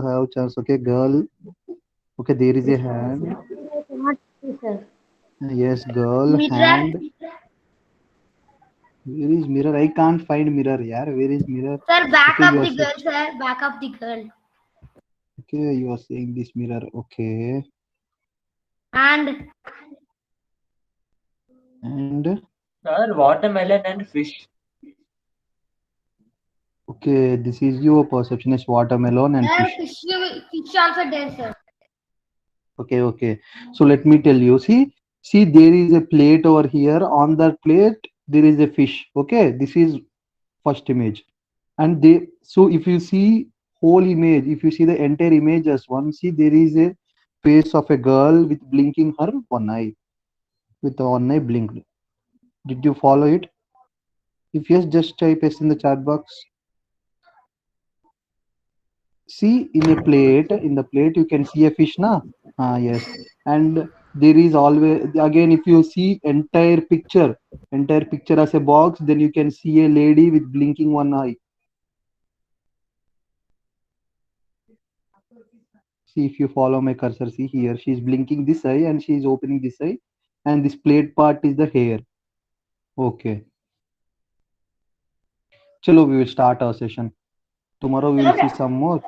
have chance. Okay, girl. Okay, there is a hand. Not sir. Yes, girl, Mirror. hand. Where is mirror? I can't find mirror. Yeah, where is mirror? Sir, back Okay, of you are the saying. girl, sir. Back of the girl. Okay, you are saying this mirror. Okay, And and Sir, watermelon and fish. okay, this is your perception is watermelon and sir, fish. fish also there, sir. Okay, okay. So let me tell you. See, there is a plate over here. On that plate, there is a fish. Okay, this is first image. And they so if you see whole image, if you see the entire image as one, see there is a face of a girl with blinking her one eye, with one eye blinked. Did you follow it? If yes, just type yes in the chat box. See in the plate you can see a fish na. Ah, yes. And there is always again if you see entire picture as a box, then you can see a lady with blinking one eye. See if you follow my cursor, see here she is blinking this eye and she is opening this eye, and this plate part is the hair. Okay, chalo, we will start our session. Tomorrow we will see some more.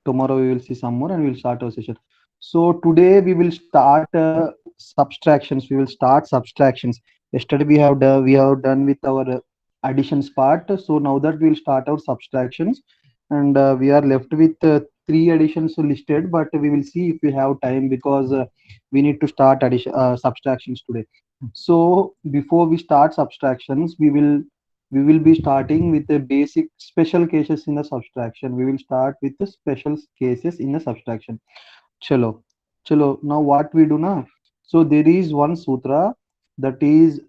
Tomorrow we will see some more and we will start our session. So today we will start subtractions. We will start subtractions. Yesterday we have done with our additions part. So now that we will start our subtractions, and we are left with three additions listed. But we will see if we have time because we need to start addition subtractions today. So before we start subtractions, we will be starting with the basic special cases in the subtraction. We will start with the special cases in the subtraction. Chalo, chalo. Now what we do now? So there is one sutra that is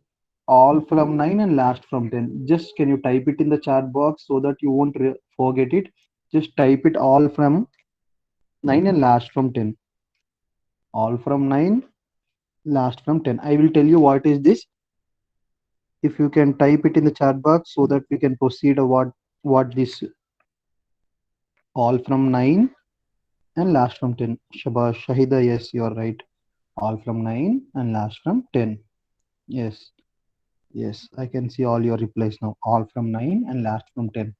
all from 9 and last from 10. Just can you type it in the chat box so that you won't forget it? Just type it all from 9 and last from 10. All from 9, last from 10. I will tell you what is this. If you can type it in the chat box so that we can proceed what this all from 9 and last from 10. Shabash, Shahida, yes, you are right. All from 9 and last from 10. Yes, yes, I can see all your replies now. All from 9 and last from 10.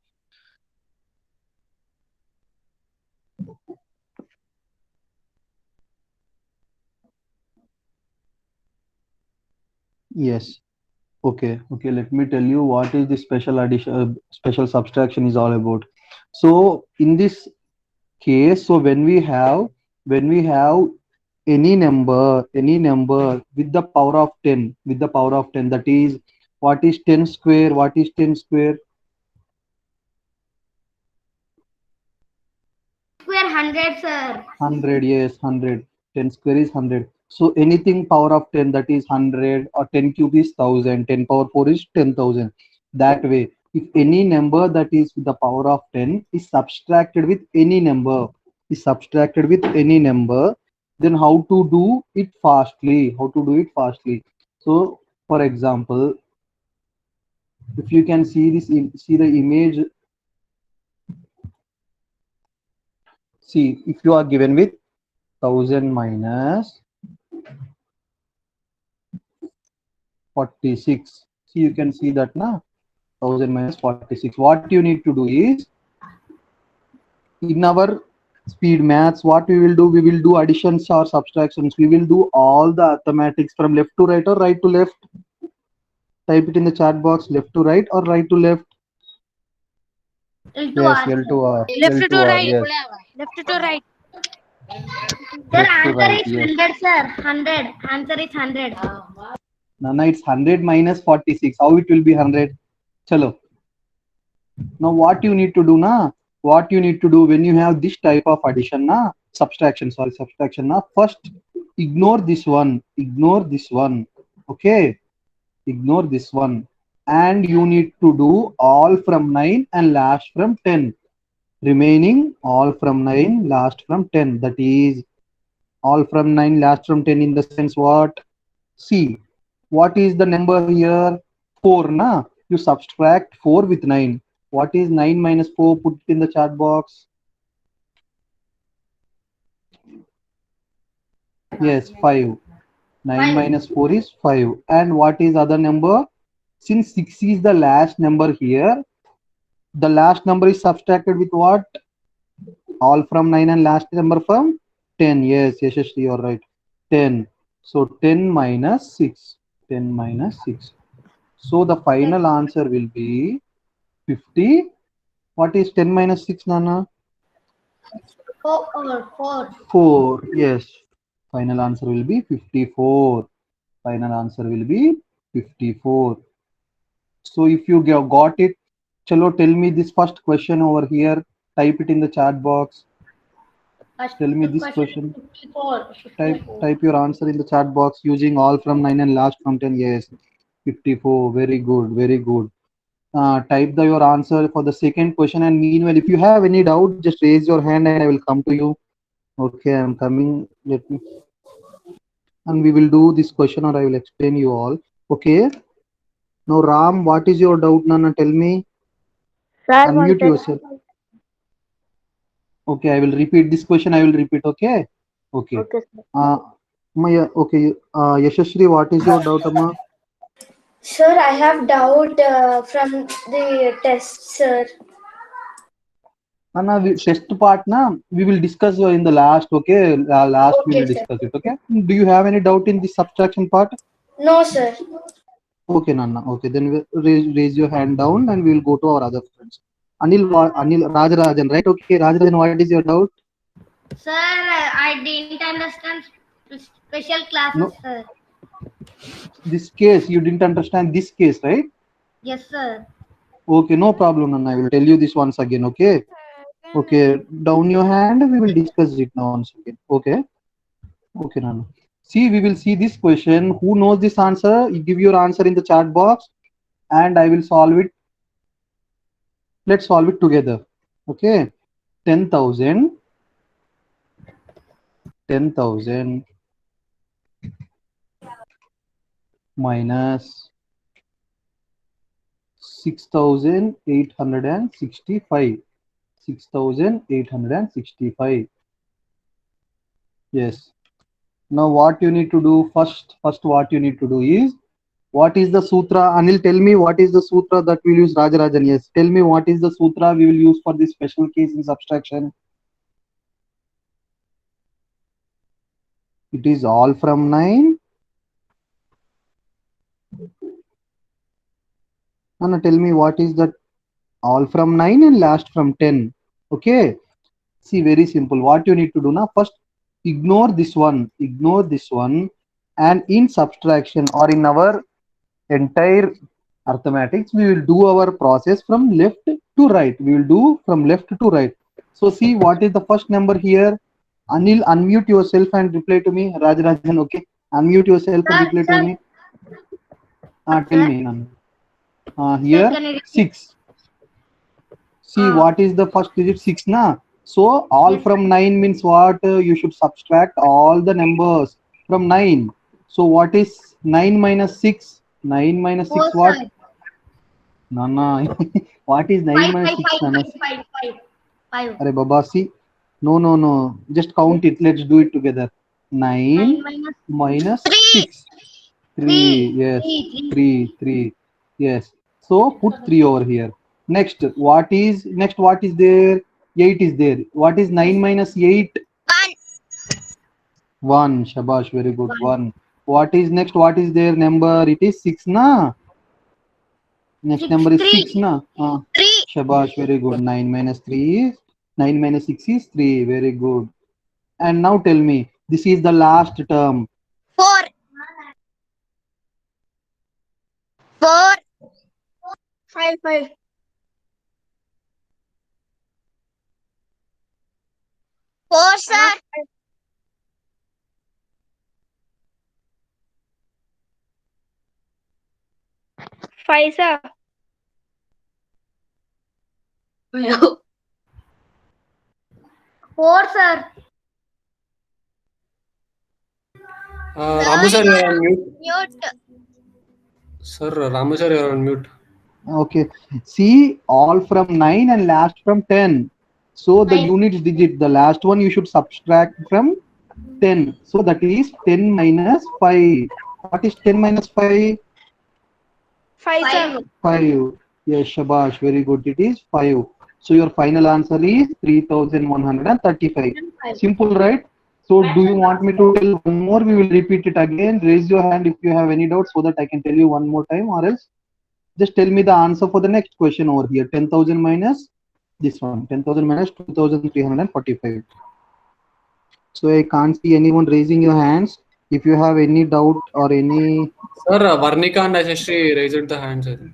Yes. Okay, okay. Let me tell you what is the special addition, special subtraction is all about. So in this case, so when we have any number with the power of 10, with the power of 10, that is what is 10 square? What is 10 square? Square 100, sir. 100, yes, 100. 10 square is 100. So anything power of 10, that is 100, or 10 cube is 1000, 10 power 4 is 10,000. That way, if any number that is with the power of 10 is subtracted with any number, then how to do it fastly? How to do it fastly? So, for example, if you can see see the image, see if you are given with 1000 minus 46. See, you can see that now 1000 minus 46. What you need to do is in our speed maths, what we will do, we will do additions or subtractions. We will do all the arithmetics from left to right or right to left. Type it in the chat box, left to right or right to left. L to Yes, R, L sir. to R, Left L to to R, right. yes. Left to right. Sir, Left to answer right, is yes. 100, sir. 100. Answer is 100. Nana, it's 100 minus 46. How it will be 100? Chalo. Now what you need to do na? What you need to do when you have this type of addition na? Subtraction na? First ignore this one. Ignore this one. Okay? Ignore this one. And you need to do all from 9 and last from 10. Remaining all from 9, last from 10. That is all from 9, last from 10 in the sense what? See, what is the number here? 4, na? You subtract 4 with 9. What is 9 minus 4? Put it in the chat box. Yes, 5. 9 Five. minus 4 is 5. And what is other number? Since 6 is the last number here, the last number is subtracted with what? All from 9 and last number from 10. Yes, Yashashri, you're right. 10. So 10 minus 6. 10 minus 6. So the final answer will be 50. What is 10 minus 6, Nana? 4. 4. Yes. Final answer will be 54. Final answer will be 54. So if you got it, chalo, tell me this first question over here. Type it in the chat box. Tell me this question. 54. Type your answer in the chat box using all from 9 and last from 10. Yes, 54. Very good. Very good. Type your answer for the second question. And meanwhile, if you have any doubt, just raise your hand and I will come to you. Okay, I'm coming. Let me. And we will do this question or I will explain you all. Okay. Now, Ram, what is your doubt, Nana? Tell me. Sir, Unmute yourself. Okay, I will repeat this question. I will repeat. Okay. Okay. Okay, sir. Okay. Yashashri, what is your doubt, Amma? Sir, I have doubt from the test, sir. Anna, test part na we will discuss in the last. Okay, last we will Okay, sir. discuss it. Okay. Do you have any doubt in the subtraction part? No, sir. Okay, Nana. Okay, then raise your hand down and we will go to our other friends. Anil Rajarajan, right? Okay, Rajarajan, what is your doubt? Sir, I didn't understand special classes, No. sir. This case, you didn't understand this case, right? Yes, sir. Okay, no problem, Nana. I will tell you this once again. Okay. Okay, down your hand. We will discuss it now once again. Okay. Okay, Nana. See, we will see this question. Who knows this answer? You give your answer in the chat box and I will solve it. Let's solve it together. Okay. 10,000 minus 6,865. 6,865. Yes. Now what you need to do first what you need to do is, what is the sutra? Anil, tell me what is the sutra that we will use. Rajarajan, yes. Tell me what is the sutra we will use for this special case in subtraction. It is all from 9. Anna, tell me what is that all from 9 and last from 10. Okay. See, very simple. What you need to do now, first ignore this one, and in subtraction or in our entire arithmetics, we will do our process from left to right. We will do from left to right. So see, what is the first number here? Anil, unmute yourself and reply to me. Rajarajan, okay. Unmute yourself and reply to me. Tell me, Anil. Here, can you repeat? 6. See, what is the first digit? 6, na? So, all Yes, from 9 means what? You should subtract all the numbers from 9. So, what is 9 minus 6? 9 minus 6 4, what? sir. Nana, what is 9 5, minus 5, 6? 5, Nana? 5, 5, 5. Arey Baba, see. No. Just count it. Let's do it together. 9 9 minus 3. 6. 3. Yes. 3. 3. Yes. So, put 3 over here. Next, what is there? 8 is there. What is 9 minus 8? 1. Shabash, very good. 1. What is next? What is their number? It is 6, na? Next 6, number is 3. 6, na? 3. Shabash, very good. 9 minus 6 is 3. Very good. And now tell me, this is the last term. 4. 4. 5, 5. 4, sir. 5, sir. 4, sir. Ramu sir, you are on mute. Mute. Sir, Ramu sir, you are on mute. Okay. See, all from 9 and last from 10. So the 9. unit digit, the last one you should subtract from 10. So that is 10 minus 5. What is 10 minus 5? 5, sir. 5. Yes, Shabash. Very good. It is 5. So your final answer is 3135. Simple, right? So do you want me to tell one more? We will repeat it again. Raise your hand if you have any doubts so that I can tell you one more time, or else just tell me the answer for the next question over here. 10,000 minus this one. 10,000 minus 2,345. So I can't see anyone raising your hands. If you have any doubt or any, Sir, Varnika and Ashashri raised the hands. I think.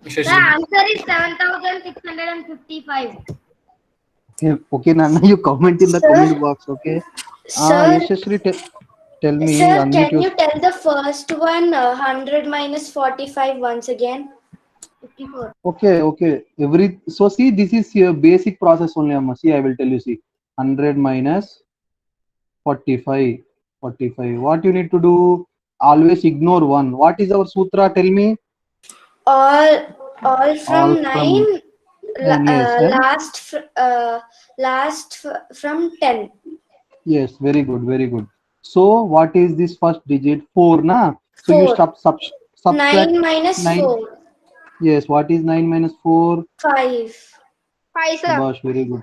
The Ashashri. answer is 7,655. okay, Nana, you comment in the Sir? comment box. Okay. Sir, Yashasri, tell me. sir, Unmute can your. you tell the first one 100 minus 45 once again? 54. Okay. So see, this is your basic process only, Amma. See, I will tell you. See, 100 minus 45. 45. What you need to do? Always ignore one. What is our sutra? Tell me. All All from from 9, 9, yes, and last from 10. yes, very good, very good. So what is this first digit? 4, na? So you 4. subtract 9 minus 9. 4. Yes, what is 9 minus 4? 5. 5, sir. Shabash, very good.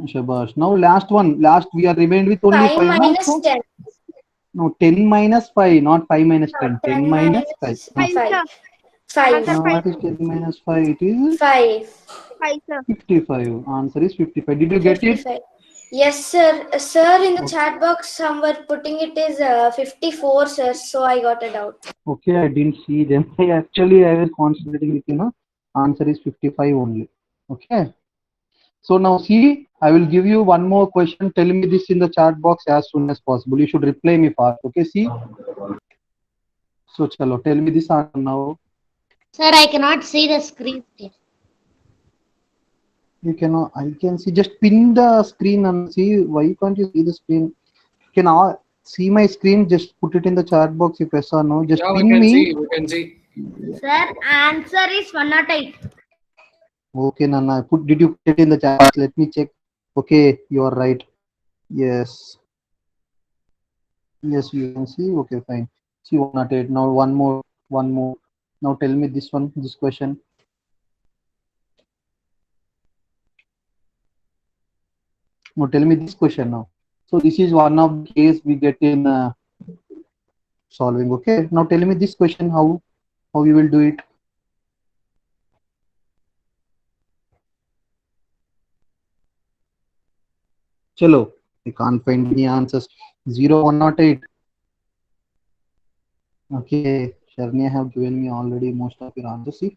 Shabash. Now last one. Last we are remained with only 5 5, na? minus So 10. no, 10 minus 5, not 5 minus 10. 10 10 minus 5. minus 5, 5. sir. 5. Answer What is 10 minus 5? It is 5. 5, sir. 55. Answer is 55. Did you get it? 55. Yes, sir. Sir, in the Okay. chat box, some were putting it is 54, sir. So I got a doubt. Okay, I didn't see them. I was concentrating with Answer is 55 only. Okay. So now see, I will give you one more question. Tell me this in the chat box as soon as possible. You should reply me fast. Okay, see. So chalo, tell me this answer now. Sir, I cannot see the screen. You cannot. I can see. Just pin the screen and see. Why can't you see the screen? Can I see my screen? Just put it in the chat box if yes or no. Just Yeah, we pin can me. see. We can see. Sir, answer is 108. Okay, Nana. Did you put it in the chat box? Let me check. Okay, you are right. Yes. Yes, you can see. Okay, fine. See 108. Now one more. Now tell me this one. This question. Now tell me this question now. So this is one of the case we get in solving. Okay. Now tell me this question. How you will do it? Chalo. I can't find any answers. 0, 108. Okay. Sharnia have given me already most of your answers. See.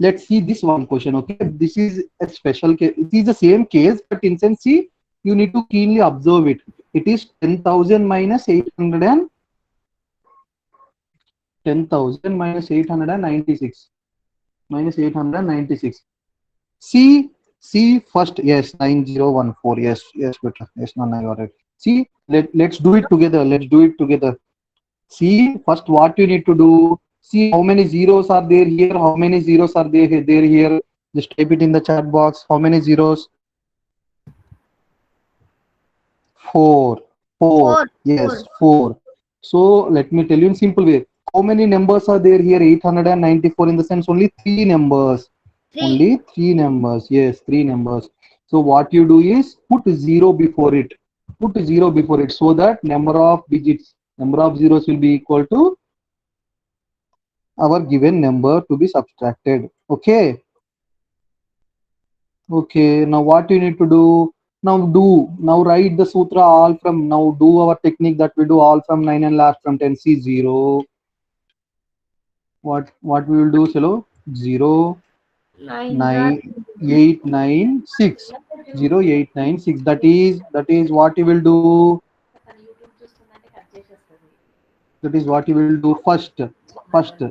Let's see this one question. Okay. This is a special case. It is the same case, but in sense, see, you need to keenly observe it. It is 10,000 minus 800 and 10,000 minus 896. Minus 896. See first. Yes, 9014. Yes, better. Yes, no, I got it. See, let's do it together. See, first what you need to do. See how many zeros are there here. How many zeros are there here? Just type it in the chat box. How many zeros? 4. 4. Yes, 4. So let me tell you in simple way. How many numbers are there here? 894 in the sense only 3 numbers. 3. Only 3 numbers. Yes, 3 numbers. So what you do is put 0 before it. So that number of zeros will be equal to our given number to be subtracted. Okay. Now what you need to do? Now write the sutra all from. Now do our technique that we do all from 9 and last from 10. See 0. What we will do? Chalo 0 9 8 9 6. 0 8 9 6. That is what you will do. That is what you will do first. First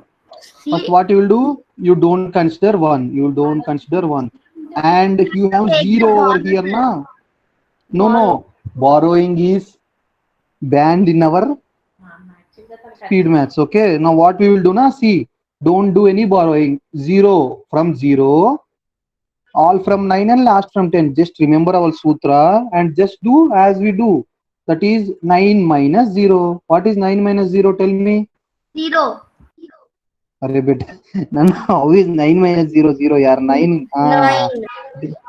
what you will do? You don't consider 1. And you have 0 over here now. No. Borrowing is banned in our speed maths. Okay. Now what we will do now? See, don't do any borrowing. 0 from 0. All from 9 and last from 10. Just remember our sutra and just do as we do. That is 9 minus 0. What is 9 minus 0? Tell me. 0. Arre beta. No, how is 9 minus 0? 0, yaar. 9.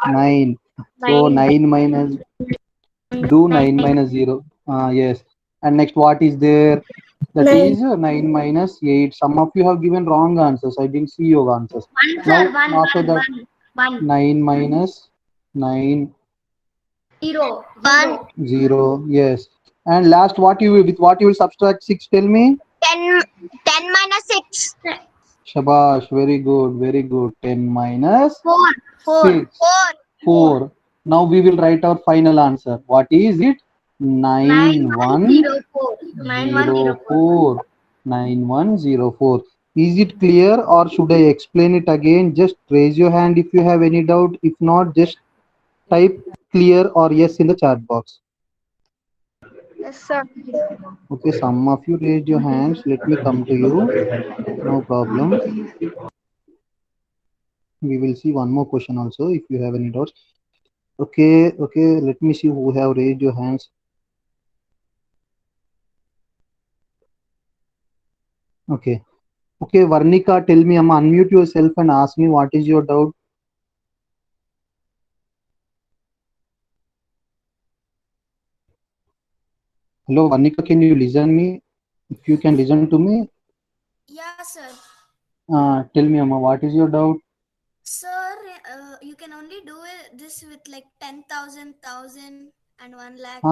9. So 9 minus, do 9 minus 0. Yes. And next, what is there? That is 9 minus 8. Some of you have given wrong answers. I didn't see your answers. 1, sir. Now, after that, 1. 9 minus 9, 0. 0. Yes. And last, what you will, with what you will subtract 6? Tell me. 10 minus 6. Shabash. Very good. Very good. 10 minus 4. 6. 4. Now we will write our final answer. What is it? 9104. 9104. Is it clear or should I explain it again? Just raise your hand if you have any doubt. If not, just type clear or yes in the chat box. Yes, sir. Okay, some of you raised your hands. Let me come to you. No problem. We will see one more question also if you have any doubts. Okay, let me see who have raised your hands. Okay, Varnika, tell me, unmute yourself and ask me what is your doubt. Hello, Varnika, can you listen me? If you can listen to me, Yeah, sir. tell me, what is your doubt? Sir, you can only do this with like 10,000, 1,000 and 1 lakh.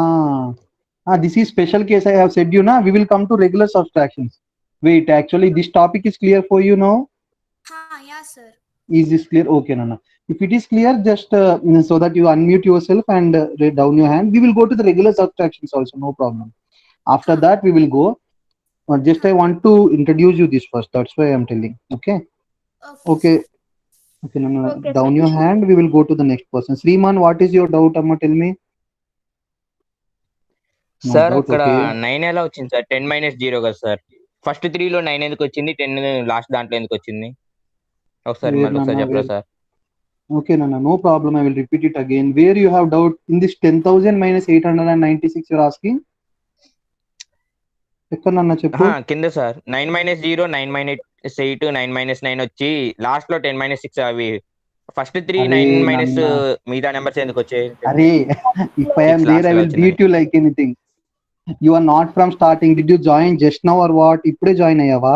This is special case I have said you na. We will come to regular subtractions. Wait, actually this topic is clear for you now? Yeah, sir. Is this clear? Okay, Nana. If it is clear, just so that you unmute yourself and write down your hand. We will go to the regular subtractions also, no problem. After that, we will go. Just I want to introduce you this first. That's why I am telling. Okay. Okay, Nana. Okay, Down sir. your hand. We will go to the next person. Sriman, what is your doubt? Amma, tell me. No sir doubt. అక్కడ Okay. 9 ఎలా వచ్చింది sir? 10 minus 0 కదా sir. First 3 లో 9 ఎందుకు వచ్చింది? 10 last దాంట్లో ఎందుకు వచ్చింది? ఒకసారి Where, మళ్ళీ ఒకసారి Nana, చెప్పరా where? Sir? Okay, Nana, no problem. I will repeat it again. Where you have doubt in this 10,000 minus 896 you're asking? ఎక్కడ నన్న చెప్పు. కింద సార్ 9 మైనస్ 0, 9 మైనస్ 8, 9 మైనస్ 9 వచ్చి లాస్ట్ లో 10 మైనస్ 6 అవి ఫస్ట్ 3 అరే 9 మైనస్ నన్న, మిగతా నెంబర్స్ ఎందుకు వచ్చాయి? అరే if I am there I will beat you like anything. You are not from starting. Did you join just now or what? ఇప్పుడే జాయిన్ అయ్యావా?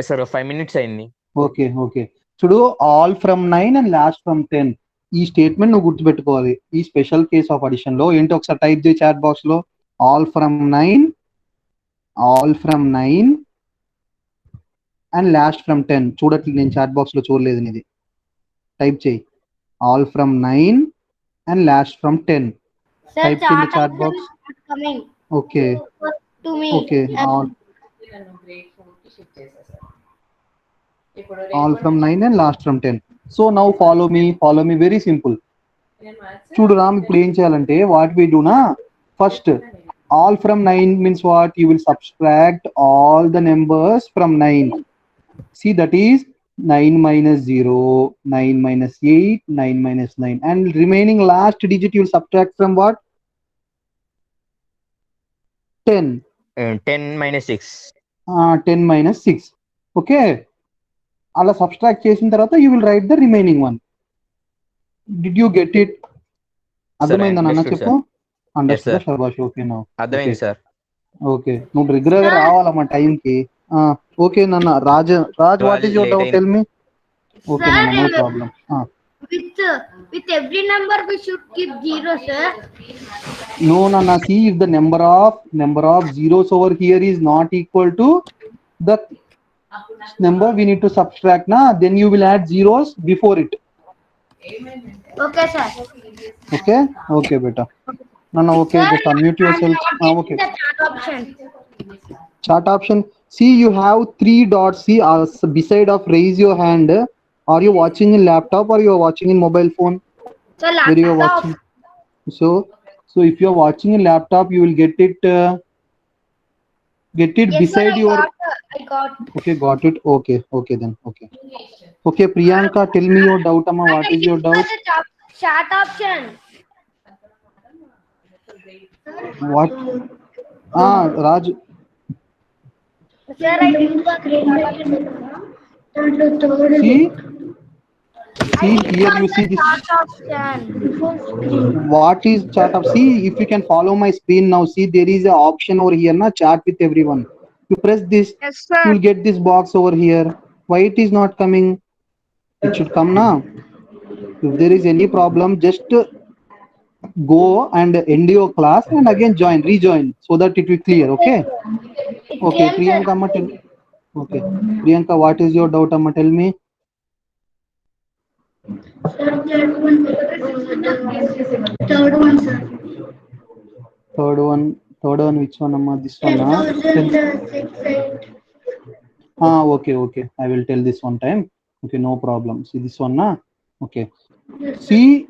సార్ 5 మినిట్స్ అయింది. ఓకే చూడు, all from 9 and last from 10. ఈ statement నువ్వు గుర్తుపెట్టుకోవాలి. ఈ special case of addition లో ఏంటో ఒకసారి టైప్ చేయి చాట్ బాక్స్ లో. All from 9 and last from 10. చూడట్లేదు, నేను చాట్ బాక్స్ లో చూడలేదు. ఇది టైప్ చేయి. All from 9 and last from 10. Sir, Type in the chat box. coming Okay. to me. All from 9 and last from 10. So now follow me. Very simple. చూడు రామ్, ఇప్పుడు ఏం చేయాలంటే వాట్ వి డూ నా, first all from 9 means what? You will subtract all the numbers from 9. See, that is 9 minus 0, 9 minus 8, 9 minus 9, and remaining last digit you will subtract from what? 10. 10 minus 6. 10 minus 6. Okay, అలా subtract చేసిన తర్వాత you will write the remaining one. Did you get it? అర్థమైందా నాన్న? చెప్పు. Understand? శభాష్. Okay నా, అర్థమైంది sir. Okay, నువ్వు రెగ్యులర్ గా రావాలమ్మా టైం కి. ఓకే నాన్న. Raj, what is your doubt? Tell me. Okay నాన్న, no problem. With every number we should keep 0, sir. No, Nana. See, if the number of zeros over here is not equal to the number we need to subtract, na, then you will add zeros before it. Okay, sir. Okay, beta. Nana, okay, Sir, just unmute yourself. Okay. The Chat option. See, you have 3 dots. See, beside of raise your hand. Are you watching in laptop or you are watching in mobile phone? So Where you are watching? So if you are watching in laptop, you will get it. Get it Yes, sir, beside I your. got. Okay, got it. Okay, okay then. Okay. Okay, Priyanka, tell me your doubt, Amma. What is your doubt? Chat option. What? Raj. Sir, I didn't work See, here you see this. chat option. What is chat up? See, if you can follow my screen now, see there is a option over here, na chat with everyone. You press this, Yes, you sir. will get this box over here. Why it is not coming? It should come now. If there is any problem, just go and end your class and again rejoin so that it will clear. Okay. Okay, Priyanka, Amma, tell. Okay, Priyanka, what is your doubt, Amma? Tell me. Third one, which one, Amma? This one, okay, okay. I will tell this one time. Okay, no problem. See this one, na? Okay. See,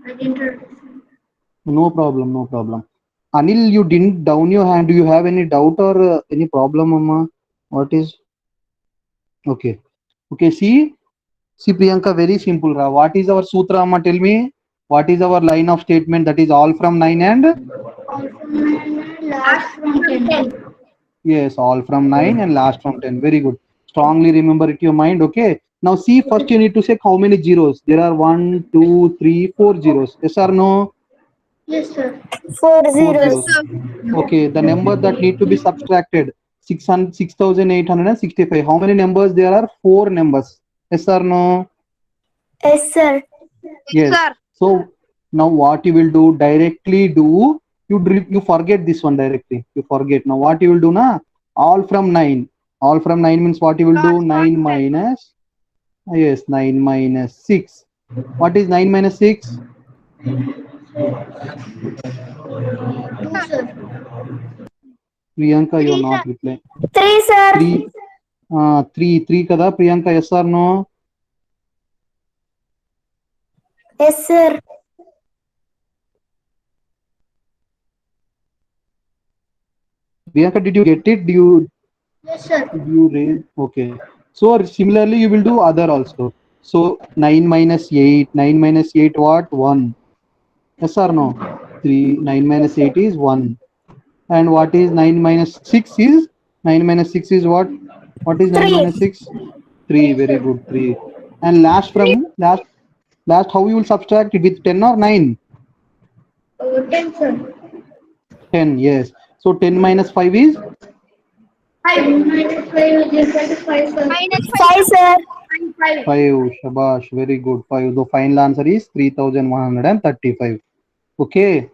no problem, no problem. Anil, you didn't down your hand. Do you have any doubt or any problem, Amma? What is? Okay. Okay, see, Priyanka, very simple. What is our sutra, Amma? Tell me. What is our line of statement that is all from 9 and? Last from 10. Yes, all from 9 and last from 10. Very good. Strongly remember it in your mind. Okay. Now see, first you need to check how many zeros. There are 1, 2, 3, 4 zeros. Yes or no? Yes, sir. 4 4 zeros. zeros. Okay. The number that need to be subtracted 6,865. How many numbers there are? 4 numbers. Yes or no? Yes, sir. Yes. Sir. So now what you will do? Directly do. You forget this one directly. You forget. Now what you will do na? All from 9. All from 9 means what you will do? 9 minus. Yes, 9 minus 6. What is 9 minus 6? 2, sir. Priyanka, you are not replying. 3, sir. 3. 3 kada Priyanka, yes or no? Yes, sir. Priyanka, did you get it? Yes, sir. Did you raise? Okay. So similarly, you will do other also. So 9 minus 8. 9 minus 8 what? 1. Yes or no? 3. 9 minus 8 is 1. And what is 9 minus 6 is? 9 minus 6 is what? What is 9 3. minus 6? 3. Very good. 3. And last how you will subtract it with 10 or 9? 10, sir. 10. Yes. So 10 minus 5 is? 5 minus 5 is equal to 5, sir. Minus 5, sir. 5. Shabash. Very good. 5. The final answer is 3,135. Okay.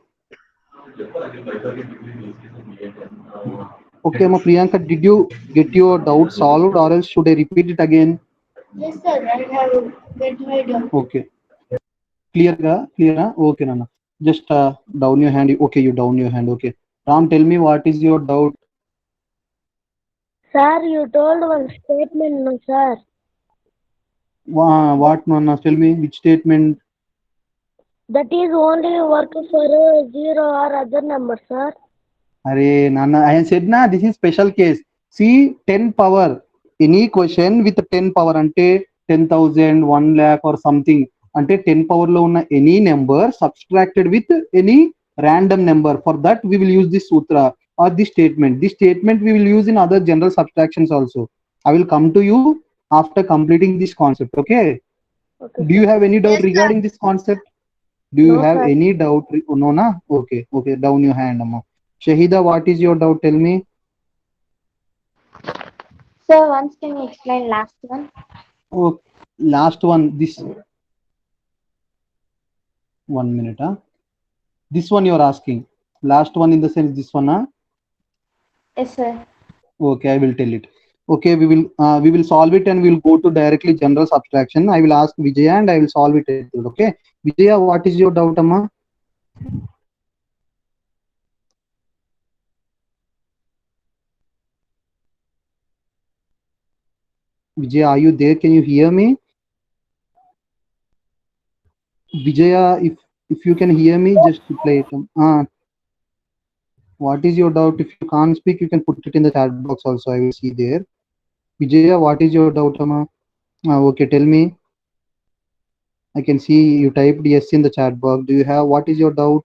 Okay, Ma Priyanka, did you get your doubt solved or else should I repeat it again? Yes, sir. I have get my doubt. Okay. Clear ga? Clear? Na? Okay, Nana. Just down your hand. Okay, you down your hand. Okay. Ram, tell me what is your doubt? Sir, you told one statement, no, sir. What, Nana? Tell me which statement? That is only work for 0 or other number, sir. Arey, Nana, I said na, this is special case. See, 10 power. Any question with 10 power ante 10,000, 1 lakh or something. Ante 10 power lo unna any number subtracted with any random number. For that, we will use this sutra or this statement. This statement we will use in other general subtractions also. I will come to you after completing this concept. Okay. Okay, Do you have any doubt Yes, sir. regarding this concept? Do you No, have sir. any doubt? No, na? Okay. Okay. Down your hand, Amma. Shahida, what is your doubt? Tell me. Sir, once can you explain last one? Oh, last one. This 1 minute. This one you are asking. Last one in the sense this one. Yes, sir. Okay, I will tell it. Okay, we will solve it and we will go to directly general subtraction. I will ask Vijaya and I will solve it. Okay, Vijaya, what is your doubt, Amma? Vijaya, are you there? Can you hear me? Vijaya, if you can hear me, just play it. What is your doubt? If you can't speak, you can put it in the chat box also. I will see there. Vijaya, what is your doubt, Amma? Okay, tell me. I can see you typed yes in the chat box. Do you have, what is your doubt?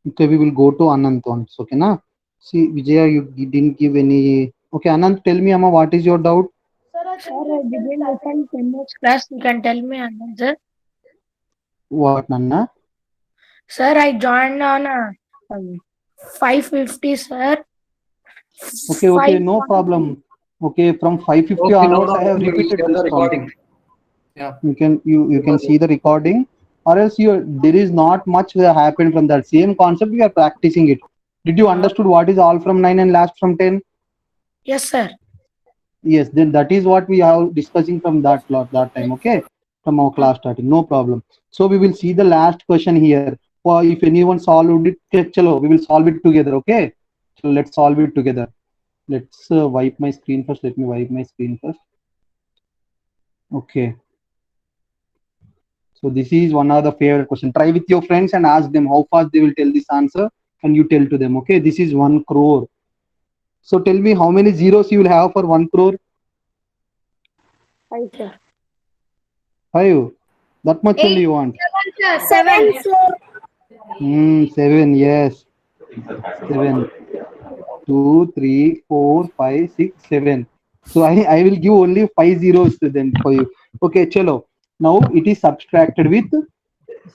Okay, we will go to Anant once. Okay, na? See, Vijaya, you didn't give any. Okay, Anant, tell me, Amma, what is your doubt? Sir, I didn't attend 10 minutes class. You can tell me, Anand, sir. What, Nanna? Sir, I joined on 5:50, sir. Okay, no problem. Okay, from 5:50 Okay, no onwards, I have problem. We will repeated share this the call. recording. Yeah. You can see the recording, or else there is not much that happened from that same concept. We are practicing it. Did you understood what is all from 9 and last from 10? Yes, sir. Yes, then that is what we are discussing from that time. Okay, from our class starting, no problem. So we will see the last question here. Or if anyone solved it, okay, chalo, we will solve it together. Okay, so let's solve it together. Let's wipe my screen first. Let me wipe my screen first. Okay. So this is one of the favorite question. Try with your friends and ask them how fast they will tell this answer, and you tell to them. Okay, this is 1 crore. So tell me how many zeros you will have for 1 crore? 5, sir. 5. That much only you want. 7, sir. 7. Yes. 7. 2, 3, 4, 5, 6, 7. So I will give only 5 zeros then for you. Okay, chalo. Now it is subtracted with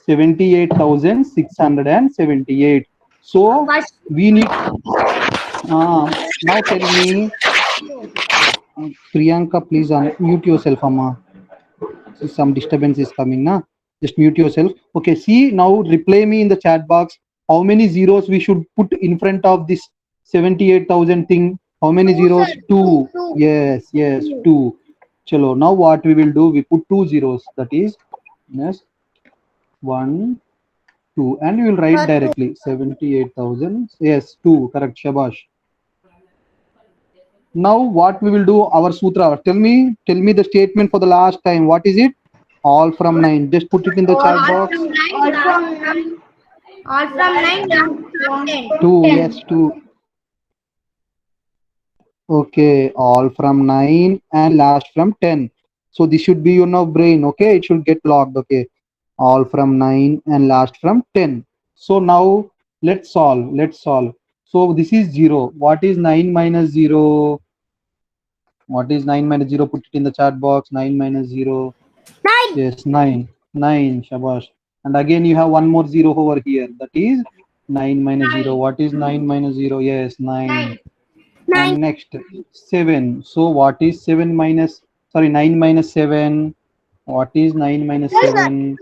78,678. So we need. Now tell me, Priyanka, please mute yourself, Amma. Some disturbance is coming, na? Just mute yourself. Okay, see, now reply me in the chat box. How many zeros we should put in front of this 78,000 thing? How many zeros? 2. Yes, 2. Chalo, now what we will do? We put 2 zeros. That is, yes, 1, 2. And we will write directly 78,000. Yes, 2. Correct, Shabash. Now what we will do, our sutra. Tell me the statement for the last time. What is it? All from 9. Just put it in the chat box. All from 9 down to 10. 2. Yes, 2. Okay, all from 9 and last from 10. So this should be your brain. Okay, it should get logged. Okay, all from 9 and last from 10. So now let's solve. So this is 0. What is 9 minus 0? What is 9 minus 0? Put it in the chat box. 9 minus 0. 9. Yes, 9. 9, Shabash. And again, you have one more 0 over here. That is 9 minus 0. What is 9 minus 0? Yes, 9. 9. And next, 7. So what is 9 minus 7? What is 9 minus 7? 2.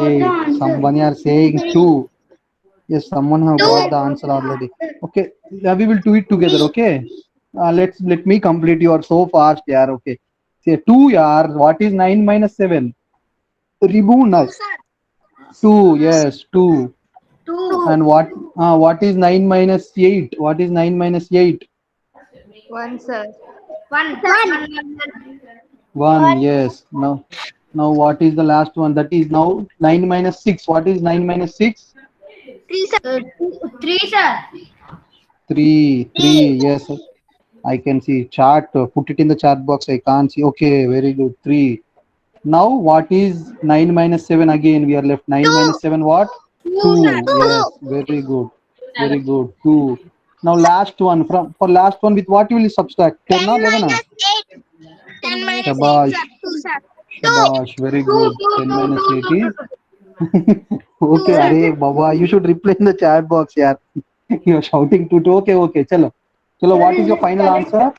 Hey, someone are saying 2. Yes, someone have got the answer already. Okay, we will do it together. Okay, let me complete. You are so fast, yaar. Okay, say 2, yaar. What is 9 minus 7? Remove null. 2. Yes, 2. 2. And what is 9 minus 8? What is 9 minus 8? 1, sir. 1. 1. Yes. Now what is the last one? That is now 9 minus 6. What is 9 minus 6? 3, sir. 3, sir. 3. Yes, I can see. Chat. Put it in the chat box. I can't see. Okay, very good. 3. Now what is 9 minus 7? Again we are left. 9 minus 7 what? 2. Yes, very good. 2. Now last one. For last one, with what you will subtract? 10 or 11? 10 minus 8, Shabash. sir. 2, sir. Shabash, very good. 10 minus 8 is. Okay, Are Baba, you should reply in the chat box, yaar. You're shouting to. Okay, chalo. What is your final answer?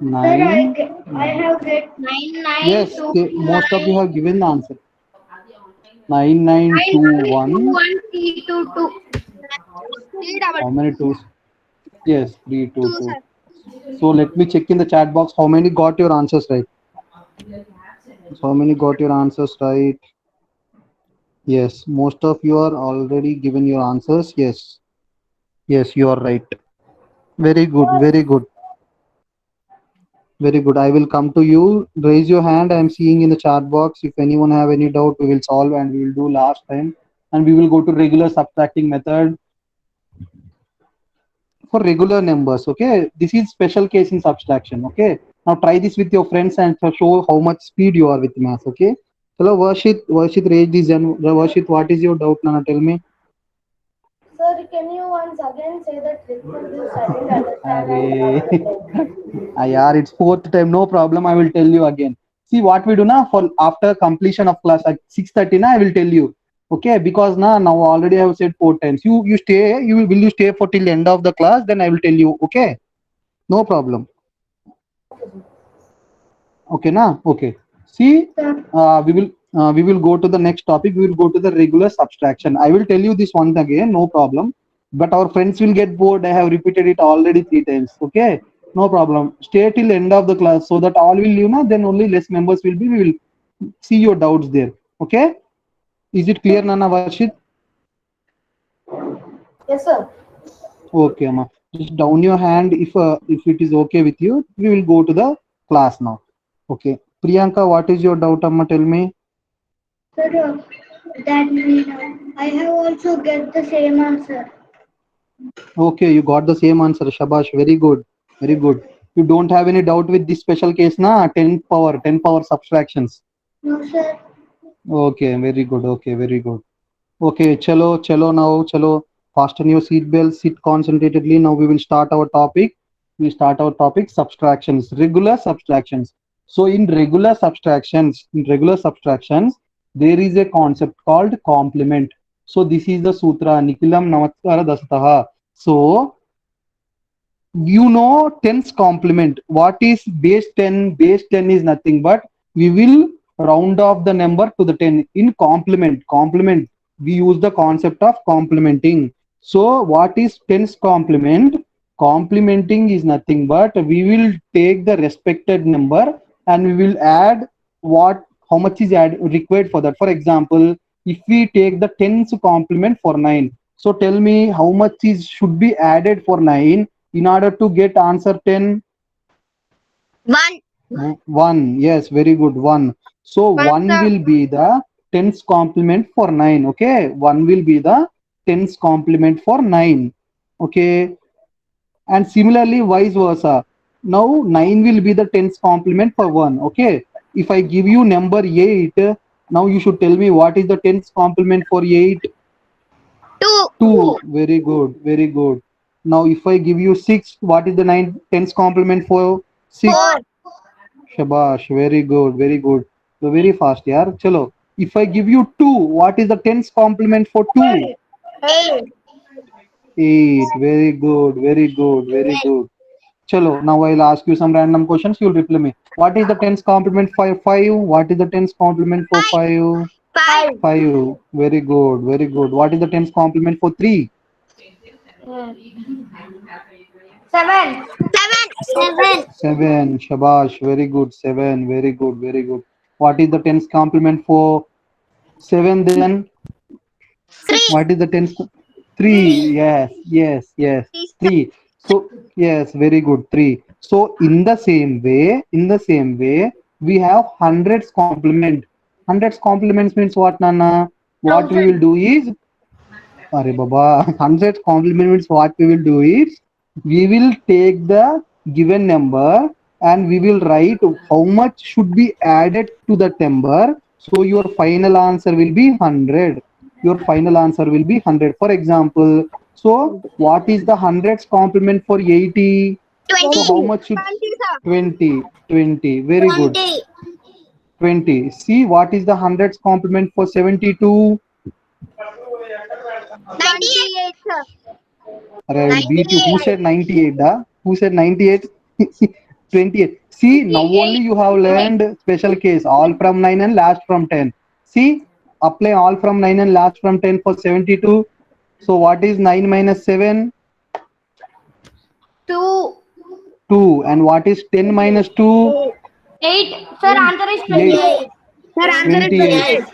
9. I have get 9, 9, Yes, 2, most of you 9, have given the answer. 9921. 1, 3, 2, 2. How many twos? Yes, 3, 2, 2, 2. sir. So let me check in the chat box how many got your answers right. How many got your answers right? Yes, most of you are already given your answers. Yes, you are right. Very good. Very good. I will come to you. Raise your hand. I am seeing in the chat box. If anyone have any doubt, we will solve and we will do last time. And we will go to regular subtracting method for regular numbers. Okay. This is special case in subtraction. Okay. Now try this with your friends and show how much speed you are with math. Okay. Hello, Varshit. Varshit, raise this and Varshit, what is your doubt, Nana? Tell me. Sir, can you once again say that difference? I didn't understand. Yeah, it's fourth time. No problem. I will tell you again. See what we do now for after completion of class at 6:30. Now I will tell you. Okay, because now already I have said 4 times. You stay. Will you stay for till end of the class? Then I will tell you. Okay, no problem. Okay, now okay. See, we will go to the next topic. We will go to the regular subtraction. I will tell you this once again. No problem. But our friends will get bored. I have repeated it already 3 times. Okay, no problem. Stay till end of the class so that all will then only less members will be. We will see your doubts there. Okay. Is it clear, Nana Varshit? Yes, sir. Okay, Amma. Just down your hand if it is okay with you. We will go to the class now. Okay. Priyanka, what is your doubt, Amma? Tell me. Sir, that I have also get the same answer. Okay, you got the same answer. Shabash. Very good. Very good. You don't have any doubt with this special case, na? 10 power subtractions. No, sir. Okay, very good. Okay, very good. Okay, chalo now, chalo. Fasten your seat belts, sit concentratedly. Now we will start our topic. We start our topic subtractions, regular subtractions. So in regular subtractions, there is a concept called complement. So this is the sutra, Nikhilam Namaskara Dasataha. So you know tens complement. What is base 10? Base 10 is nothing but we will round off the number to the 10 in complement. We use the concept of complementing. So what is tens complement? Complementing is nothing but we will take the respected number and we will add how much is required for that. For example, if we take the tens complement for 9, so tell me how much should be added for 9 in order to get answer 10? 1. Yes, very good. 1. So 1 will be the tens complement for 9. Okay, 1 will be the tens complement for 9. Okay, and similarly vice versa. Now 9 will be the tens complement for 1. Okay, if I give you number 8, now you should tell me what is the tens complement for 8? 2. Very good, very good. Now if I give you 6, what is the tens complement for 6? 4. Shabash, very good, very good. So very fast, yaar. Chalo. If I give you 2, what is the tens complement for 2? 8. Very good, very good, very good. Chalo, now I'll ask you some random questions. You'll reply me. What is the tens complement for 5? What is the tens complement for 5? 5. Very good, very good. What is the tens complement for 3? 7. 7. Shabash, very good. 7. Very good, very good. What is the tens complement for 7 then? 3. What is the tens? 3. Yes. 3. So yes, very good. 3. So in the same way, we have hundreds complement. Hundreds complements means what, Nana? What we will do is, Are Baba, hundreds complement means what we will do is, we will take the given number and we will write how much should be added to that number. So your final answer will be 100. Your final answer will be 100. For example, so what is the hundreds complement for 80? 20. So how much should 20? Very good. 20. See, what is the hundreds complement for 72? 98, sir. I will beat you. Who said 98? Who said 98? 28. See, now only you have learned special case. All from 9 and last from 10. See, apply all from 9 and last from 10 for 72. So what is 9 minus 7? 2. 2. And what is 10 minus 2? 8. Sir, answer is 28. Sir, answer is 28.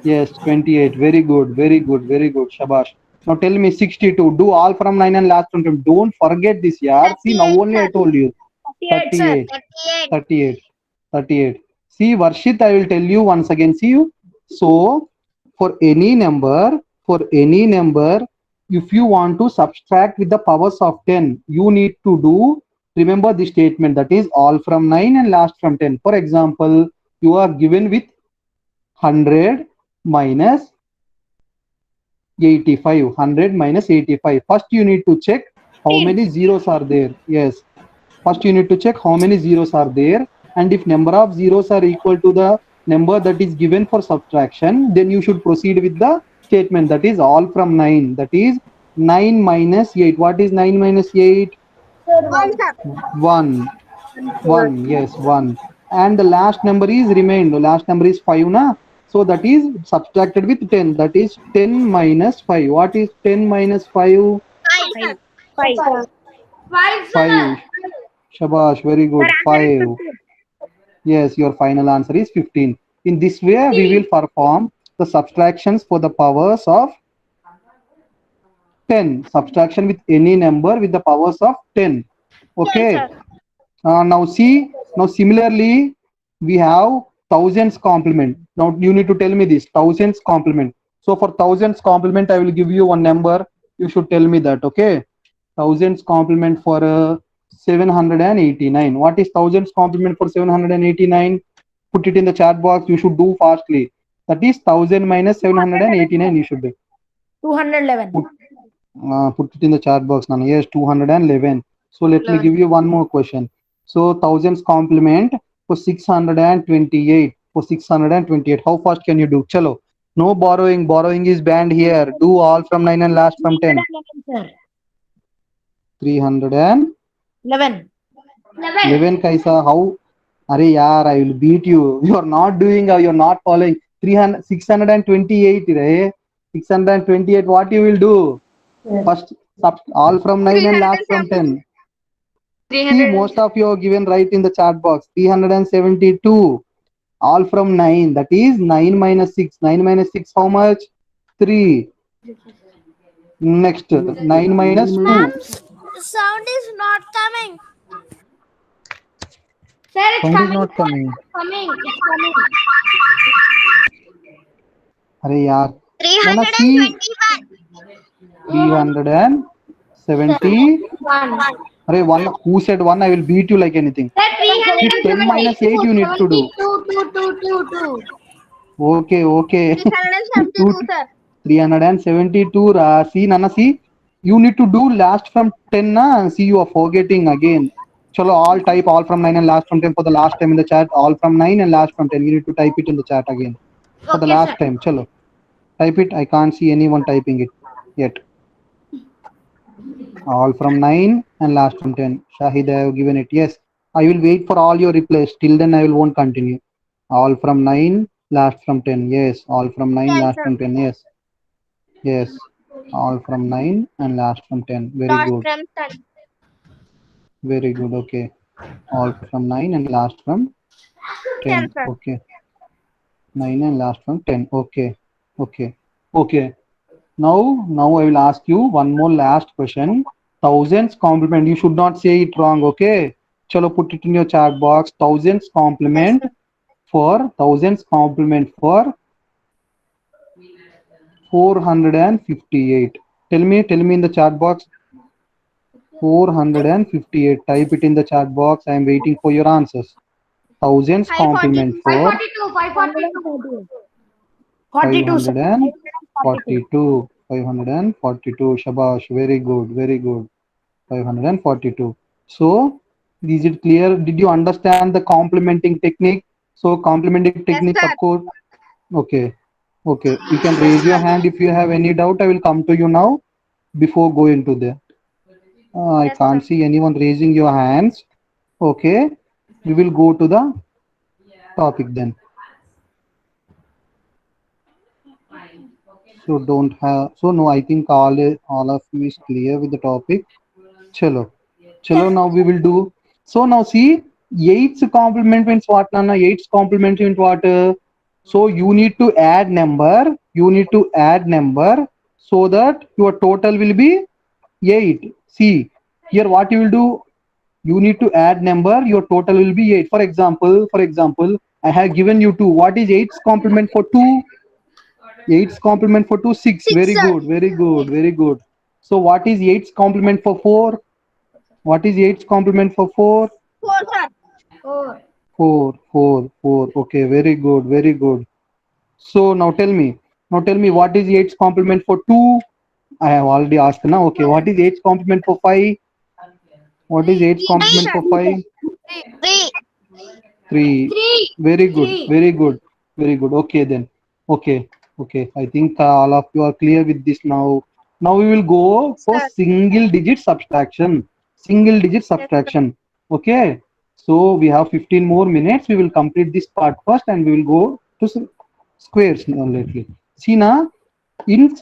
Yes, 28. Very good. Shabash. Now tell me 62. Do all from 9 and last from 10. Don't forget this, yaar. See, now only I told you. 38. 38. See, Varshit, I will tell you once again. See you. So, for any number, if you want to subtract with the powers of 10, you need to do, remember the statement, that is all from 9 and last from 10. For example, you are given with 100 minus 85. 100 minus 85. First, you need to check how many zeros are there. Yes. First, you need to check how many zeros are there. And if number of zeros are equal to the number that is given for subtraction, then you should proceed with the statement, that is all from 9. That is 9 minus 8. What is 9 minus 8? 1. 1. Yes, 1. And the last number is remained. The last number is 5. Na? So that is subtracted with 10. That is 10 minus 5. What is 10 minus 5? 5. Shabash, very good. 5. Yes, your final answer is 15. In this way, we will perform the subtractions for the powers of 10. Subtraction with any number with the powers of 10. Okay. Now see, now similarly, we have thousands complement. Now you need to tell me this, thousands complement. So for thousands complement, I will give you one number. You should tell me that, okay? Thousands complement for 789. What is thousands complement for 789? Put it in the chat box. You should do fastly. That is 1000 minus 789. You should do. 211. Put it in the chat box, Nana. Yes, 211. So let me give you one more question. So thousands complement for 628. For 628. How fast can you do? Chalo. No borrowing. Borrowing is banned here. Do all from 9 and last from 10. 311. 11 kaisa? How? Are yaar, I will beat you. You are not doing, you're not following. 628. 628. What you will do? First, all from 9 and last from 10. See, most of you are given right in the chat box. 372. All from 9. That is 9 minus 6. 9 minus 6, how much? 3. Next, 9 minus 2. Sound is not coming. Sir, it's Sound is coming. not coming. It's coming. Are yaar. 321. 370. Are one. Who said 1? I will beat you like anything. Sir, If 10 minus 8, you need to do. 2. Okay. 372, sir. 372. See, Nana, see. You need to do last from 10. Na? See, you are forgetting again. Chalo, all type all from 9 and last from 10 for the last time in the chat. All from 9 and last from 10. You need to type it in the chat again. For the last time. Chalo. Type it. I can't see anyone typing it yet. All from 9 and last from 10. Shahid, I have given it. Yes. I will wait for all your replies. Till then, I won't continue. All from 9, last from 10. Yes. All from 9, last from 10. Yes. Yes. All from 9 and last from 10. Very good. Very good. Okay. All from 9 and last from 10. Okay. 9 and last from 10. Okay. Now I will ask you one more last question. Thousands complement. You should not say it wrong. Okay. Chalo, put it in your chat box. Thousands complement for 458. Tell me in the chat box. 458. Type it in the chat box. I am waiting for your answers. Thousands complement for 542. 542. Shabash. Very good. 542. So, is it clear? Did you understand the complementing technique? So, complementing technique, of course. Okay. You can raise your hand if you have any doubt. I will come to you now before going to that. I can't see anyone raising your hands. Okay. We will go to the topic then. So no, I think all of you is clear with the topic. Chalo, now we will do. So now see, 8's complement means what, Nana? 8's complement means what? So you need to add number. So that your total will be 8. See, here what you will do? You need to add number. Your total will be 8. For example, I have given you 2. What is 8's complement for 2? 8's complement for 2, 6. Very good, very good, very good. So what is 8's complement for 4? What is 8's complement for 4? 4, sir. 4. 4, 4, 4. Okay, very good, very good. So now tell me what is 8's complement for 2? I have already asked now. Okay, what is 8's complement for 5? What is 8's complement for 5? 3. Very good, very good, very good. Okay then. Okay. I think all of you are clear with this now. Now we will go for single digit subtraction. Okay. So we have 15 more minutes. We will complete this part first and we will go to squares now lately. See now, in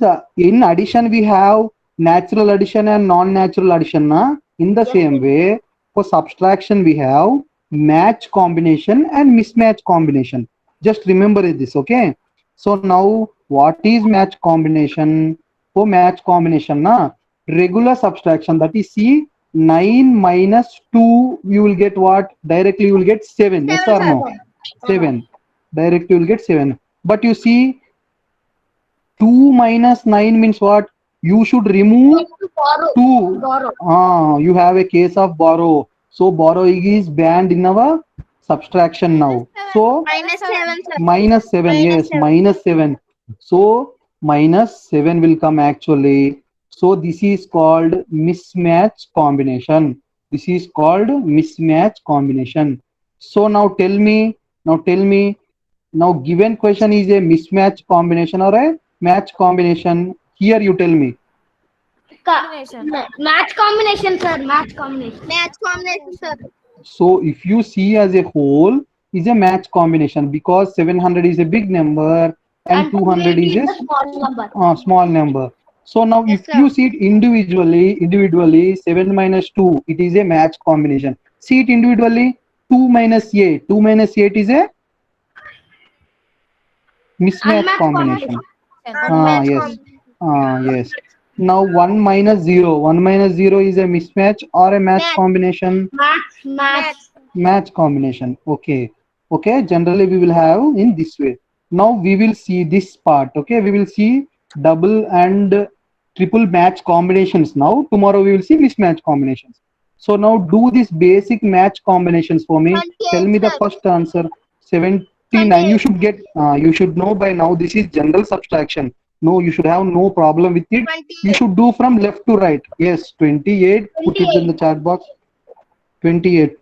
addition we have natural addition and non-natural addition. Na? In the same way, for subtraction we have match combination and mismatch combination. Just remember this, okay? So now what is match combination? For match combination, na, regular subtraction, that is, see, 9 minus 2, you will get what? Directly you will get 7. Yes or no? 7. Directly you will get 7. But you see, 2 minus 9 means what? You should remove 2. You have a case of borrow. So borrow is banned in our subtraction now. So minus 7, yes, minus 7. So minus 7 will come actually. So this is called mismatch combination. So now tell me, now given question is a mismatch combination or a match combination? Here you tell me. Match combination, sir. Match combination, sir. So if you see as a whole, is a match combination because 700 is a big number and 200 is a small number. So now if you see it individually 7 minus 2, it is a match combination. See it individually, 2 minus 8 is a mismatch combination. Yes. Now 1 minus 0 is a mismatch or a match combination? Match combination. Okay. Generally we will have in this way. Now we will see this part. Okay, we will see double and triple match combinations. Now tomorrow we will see mismatch combinations. So now do this basic match combinations for me. Tell me the first answer. 79. You should get. You should know by now. This is general subtraction. No, you should have no problem with it. You should do from left to right. Yes, 28. Put it in the chat box. 28.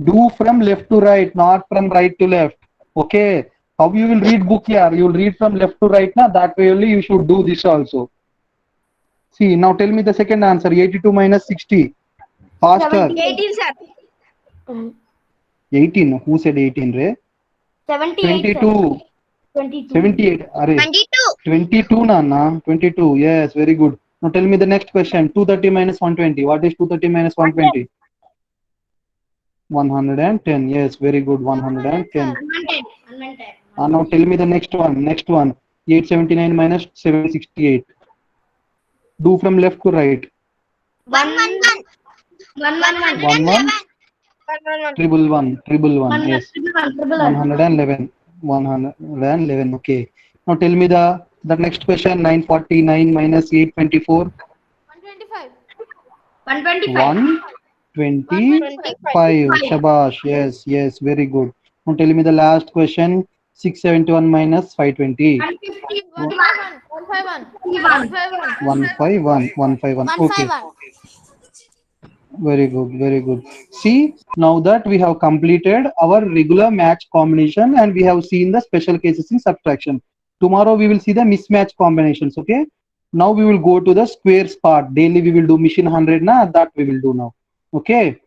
Do from left to right, not from right to left. Okay. How you will read book here? You will read from left to right. Now that way only you should do this also. See, now tell me the second answer. 82 minus 60. Faster. 18, sir. 18. Who said 18, Ray? 78. 22. 78. Array. 22, Nana. 22. Yes, very good. Now tell me the next question. 230 minus 120. What is 230 minus 120? 110. Yes, very good. 110. Now tell me the next one. 879 minus 768. Do from left to right. 111. 111. Yes. 111. 111. Okay. Now tell me the next question. 949 minus 824. 125. Shabash. Yes. Very good. Now tell me the last question. 671 minus 520. 151. Okay. Very good. See, now that we have completed our regular match combination and we have seen the special cases in subtraction. Tomorrow we will see the mismatch combinations. Okay. Now we will go to the squares part. Daily we will do machine 100. That we will do now. Okay.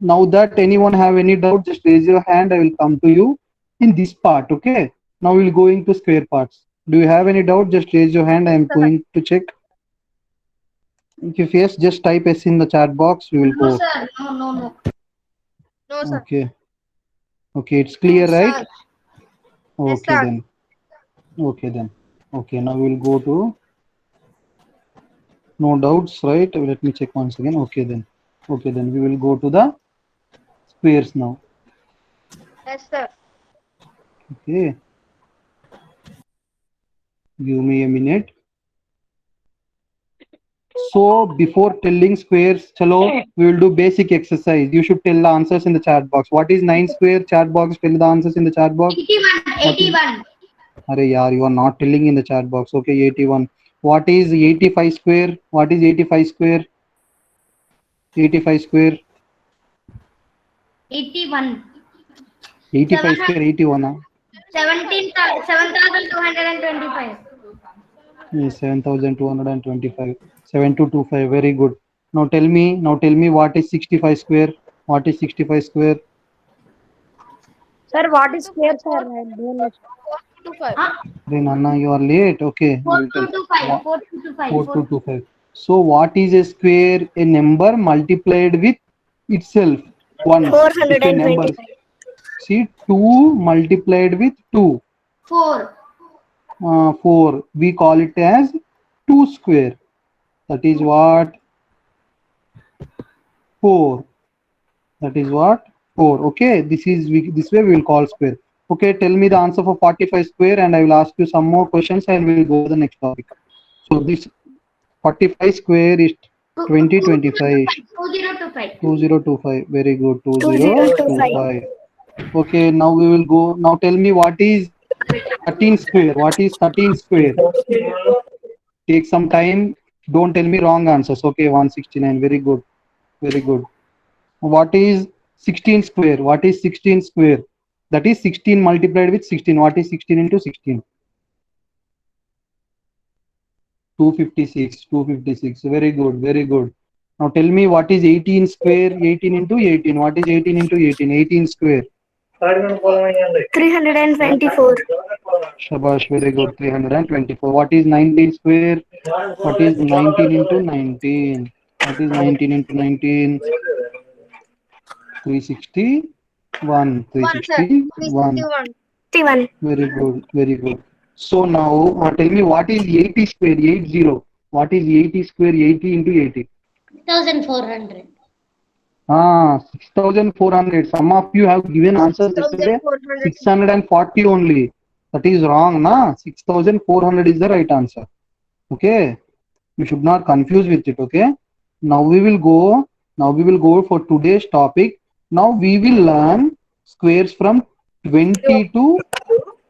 Now that anyone have any doubt, just raise your hand. I will come to you in this part. Okay. Now we will go into square parts. Do you have any doubt? Just raise your hand. I am going to check. If yes, just type S in the chat box. We will go. No, sir. No, sir. Okay, it's clear, right? Yes, Okay, sir. then. Okay, now we will go to no doubts, right? Let me check once again. Okay, then. Okay, then we will go to the squares now. Yes, sir. Okay. Give me a minute. So before telling squares, chalo, we will do basic exercise. You should tell the answers in the chat box. What is 9 square? Chat box, tell the answers in the chat box. 81. Arey yaar, you are not telling in the chat box. Okay, 81. What is 85 square? What is 85 square? 85 square. 81. 85 square, 81. 7,225. 7,225. 7225. Very good. Now tell me what is 65 square? What is 65 square? Sir, what is square, sir? I don't know. 425. Then Anna, you are late. Okay. I will tell. 4225. 4225. So what is a square? A number multiplied with itself once. If a number, 425. see, 2 multiplied with 2, 4. 4. We call it as 2 square. That is what? 4. That is what? 4. Okay. This way we will call square. Okay. Tell me the answer for 45 square, and I will ask you some more questions, and we will go to the next topic. So this 45 square is 2025. 2025. 2025. Very good. 2025. 2025. Okay. Now we will go. Now tell me what is 13 square. What is 13 square? Take some time. Don't tell me wrong answers. Okay. 169. Very good. Very good. What is 16 square? What is 16 square? That is 16 multiplied with 16. What is 16 into 16? 256. 256. Very good. Very good. Now tell me what is 18 square? 18 into 18. What is 18 into 18? 18 square. 324. Shabash. Very good. 324. What is 19 square? What is 19 into 19? What is 19 into 19? 361. 361. 51. Very good. Very good. So now tell me what is 80 square? 80. What is 80 square? 80 into 80. 1,400. 6,400. Some of you have given answers yesterday. 640 only. That is wrong, na? 6,400 is the right answer. Okay. You should not confuse with it. Okay. Now we will go for today's topic. Now we will learn squares from 20 to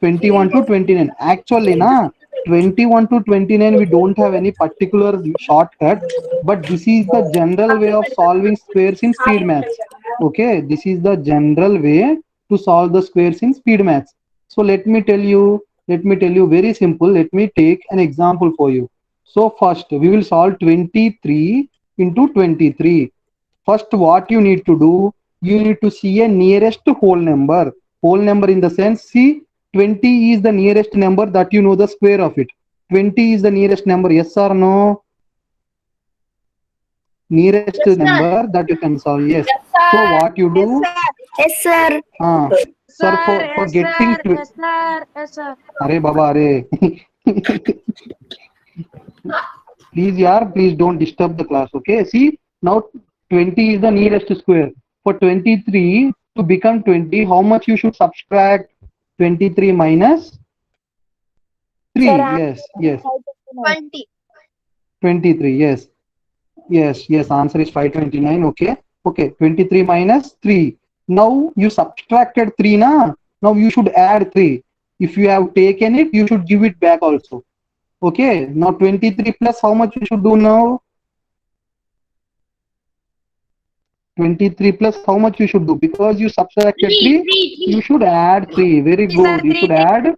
21 to 29. Actually, na, 21 to 29 we don't have any particular shortcut, but this is the general way of solving squares in speed maths. Okay, this is the general way to solve the squares in speed maths. So let me tell you very simple. Let me take an example for you. So first we will solve 23 into 23. First, what you need to do, you need to see a nearest whole number. Whole number in the sense, see, 20 is the nearest number that you know the square of it. 20 is the nearest number, yes or no? Nearest number that you can solve, yes. So what you do? Yes, sir. Sir, for getting to... Yes, sir. Yes, sir. Arey Baba, arey. Please don't disturb the class, okay? See, now 20 is the nearest square. For 23 to become 20, how much you should subtract? 23 minus 3. Sir, Yes. 20. 23, yes. Answer is 529, okay. 23 minus 3. Now you subtracted 3, na? Now you should add 3. If you have taken it, you should give it back also. Okay, now 23 plus how much you should do now? 23 plus how much you should do? Because you subtracted 3, you should add 3. Very good. You should add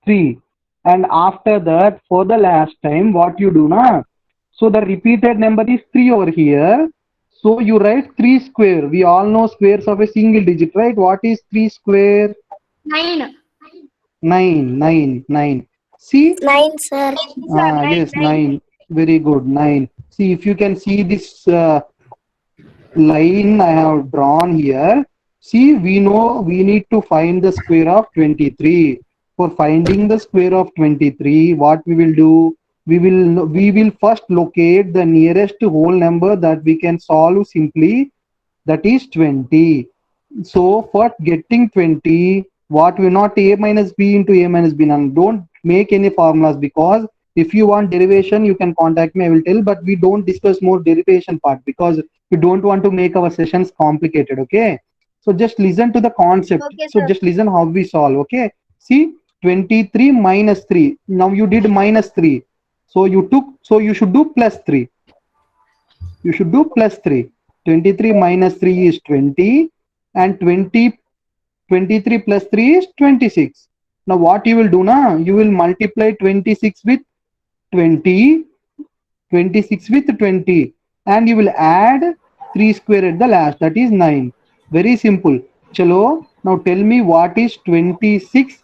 3. And after that, for the last time, what you do na? So the repeated number is 3 over here. So you write 3 square. We all know squares of a single digit, right? What is 3 square? 9. 9. See? 9, sir. Yes, 9. Very good. 9. See, if you can see this line I have drawn here. See, we know we need to find the square of 23. For finding the square of 23, what we will do? we will first locate the nearest whole number that we can solve simply, that is 20. So for getting 20, what we not a minus b into a minus b, and don't make any formulas, because if you want derivation you can contact me, I will tell, but we don't discuss more derivation part because we don't want to make our sessions complicated. Okay, so just listen to the concept. Okay, So sir. just listen how we solve. Okay, see, 23 minus 3, now you did minus 3, so you should do plus 3, you should do plus 3. 23 minus 3 is 20, and 23 plus 3 is 26. Now what you will do now, you will multiply 26 with 20, 26 with 20, and you will add 3 square at the last, that is 9. Very simple. Chalo, now tell me what is 26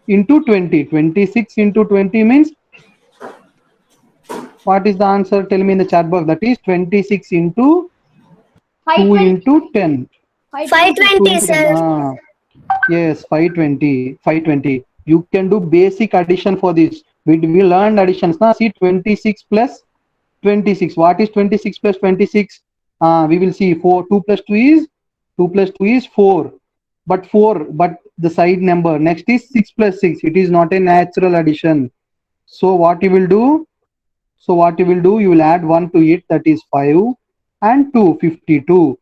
into 20. 26 into 20 means, what is the answer? Tell me in the chat box. That is 26 into 2 into 10. 520, sir. Yes, 520. 520. You can do basic addition for this. We learned additions. Now see, 26 plus 26. What is 26 plus 26? We will see 4. 2 plus 2 is 4. But the side number. Next is 6 plus 6. It is not a natural addition. So what you will do? You will add 1 to it, that is 5, and 2, 52.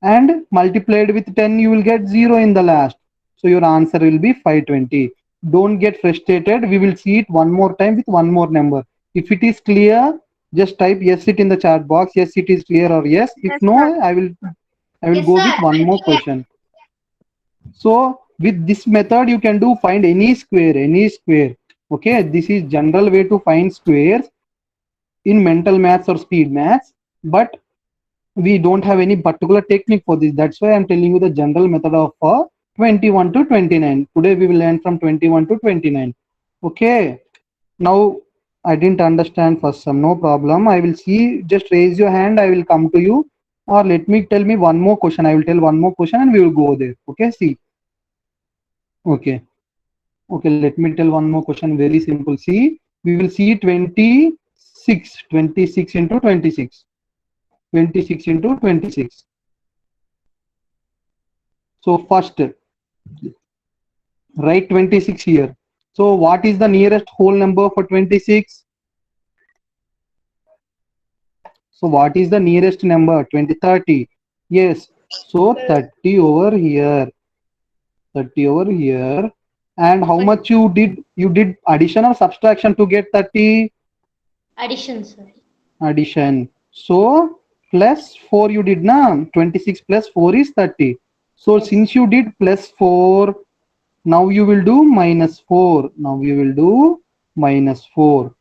And multiplied with 10, you will get 0 in the last. So your answer will be 520. Don't get frustrated. We will see it one more time with one more number. If it is clear, just type yes it in the chat box. Yes, it is clear, or yes. If Yes, no, sir. I will go with one more question. So with this method, you can find any square. Okay, this is general way to find squares in mental maths or speed maths, but we don't have any particular technique for this. That's why I'm telling you the general method of 21 to 29. Today we will learn from 21 to 29. Okay, now I didn't understand first some, no problem. I will see, just raise your hand, I will come to you, or tell me one more question. I will tell one more question and we will go there. Okay, see. Okay, let me tell one more question. Very simple. See, we will see 26 into 26. 26 into 26. So first, write 26 here. So what is the nearest whole number for 26? So what is the nearest number? 30. Yes. So 30 over here. 30 over here. And how much you did? You did addition or subtraction to get 30? Addition, sir. Addition. So plus 4 you did now. 26 plus 4 is 30. So since you did plus 4, now you will do minus 4. Now you will do minus 4.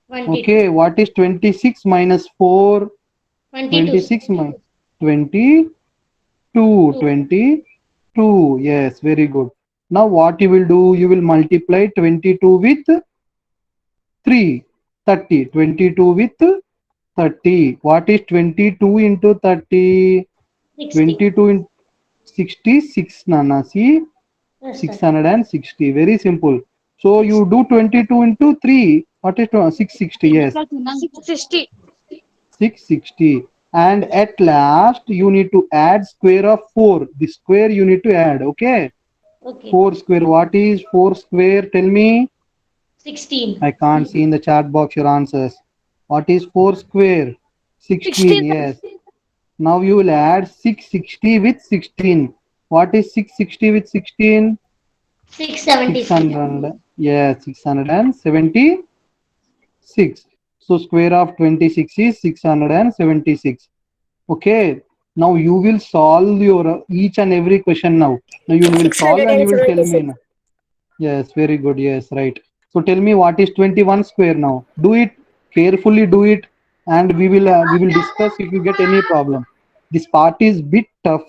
22. Okay, what is 26 minus 4? 26 minus 22. 22. Yes, very good. Now what you will do? You will multiply 22 with 3. 30. 22 with 30. What is 22 into 30? 22 into 66, Nana. See, 660. Very simple. So you do 22 into 3. What is 660? Yes. 660. 660. And at last, you need to add square of 4. The square you need to add. Okay. 4 square. What is 4 square? Tell me. 16. I can't see in the chat box your answers. What is 4 square? 16. Yes. Now you will add 660 with 16. What is 660 with 16? 676. Yeah, 676. So square of 26 is 676. Okay. Now you will solve your each and every question now. Now you will solve and you will tell me now. Yes, very good. Yes, right. So tell me what is 21 square now. Do it carefully. Do it, and we will discuss if you get any problem. This part is bit tough.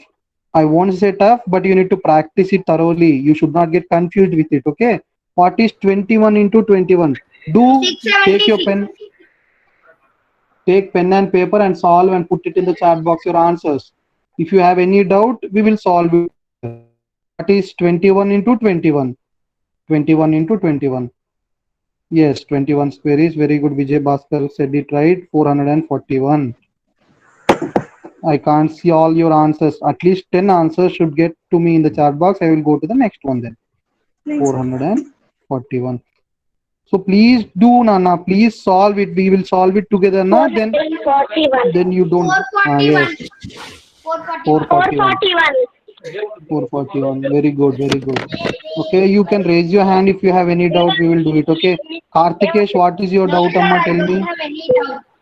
I won't say tough, but you need to practice it thoroughly. You should not get confused with it. Okay. What is 21 into 21? Do take your pen. Take pen and paper and solve and put it in the chat box your answers. If you have any doubt, we will solve it. What is 21 into 21? 21 into 21. Yes, 21 square is very good. Vijay Bhaskar said it right. 441. I can't see all your answers. At least 10 answers should get to me in the chat box. I will go to the next one then. 441. So please do, Nana. Please solve it. We will solve it together. Na? Then 441. you don't. Yes. 441. 441. Very good. Very good. Okay, you can raise your hand if you have any doubt. We will do it. Okay. Karthikesh, what is your doubt, Amma? Tell me.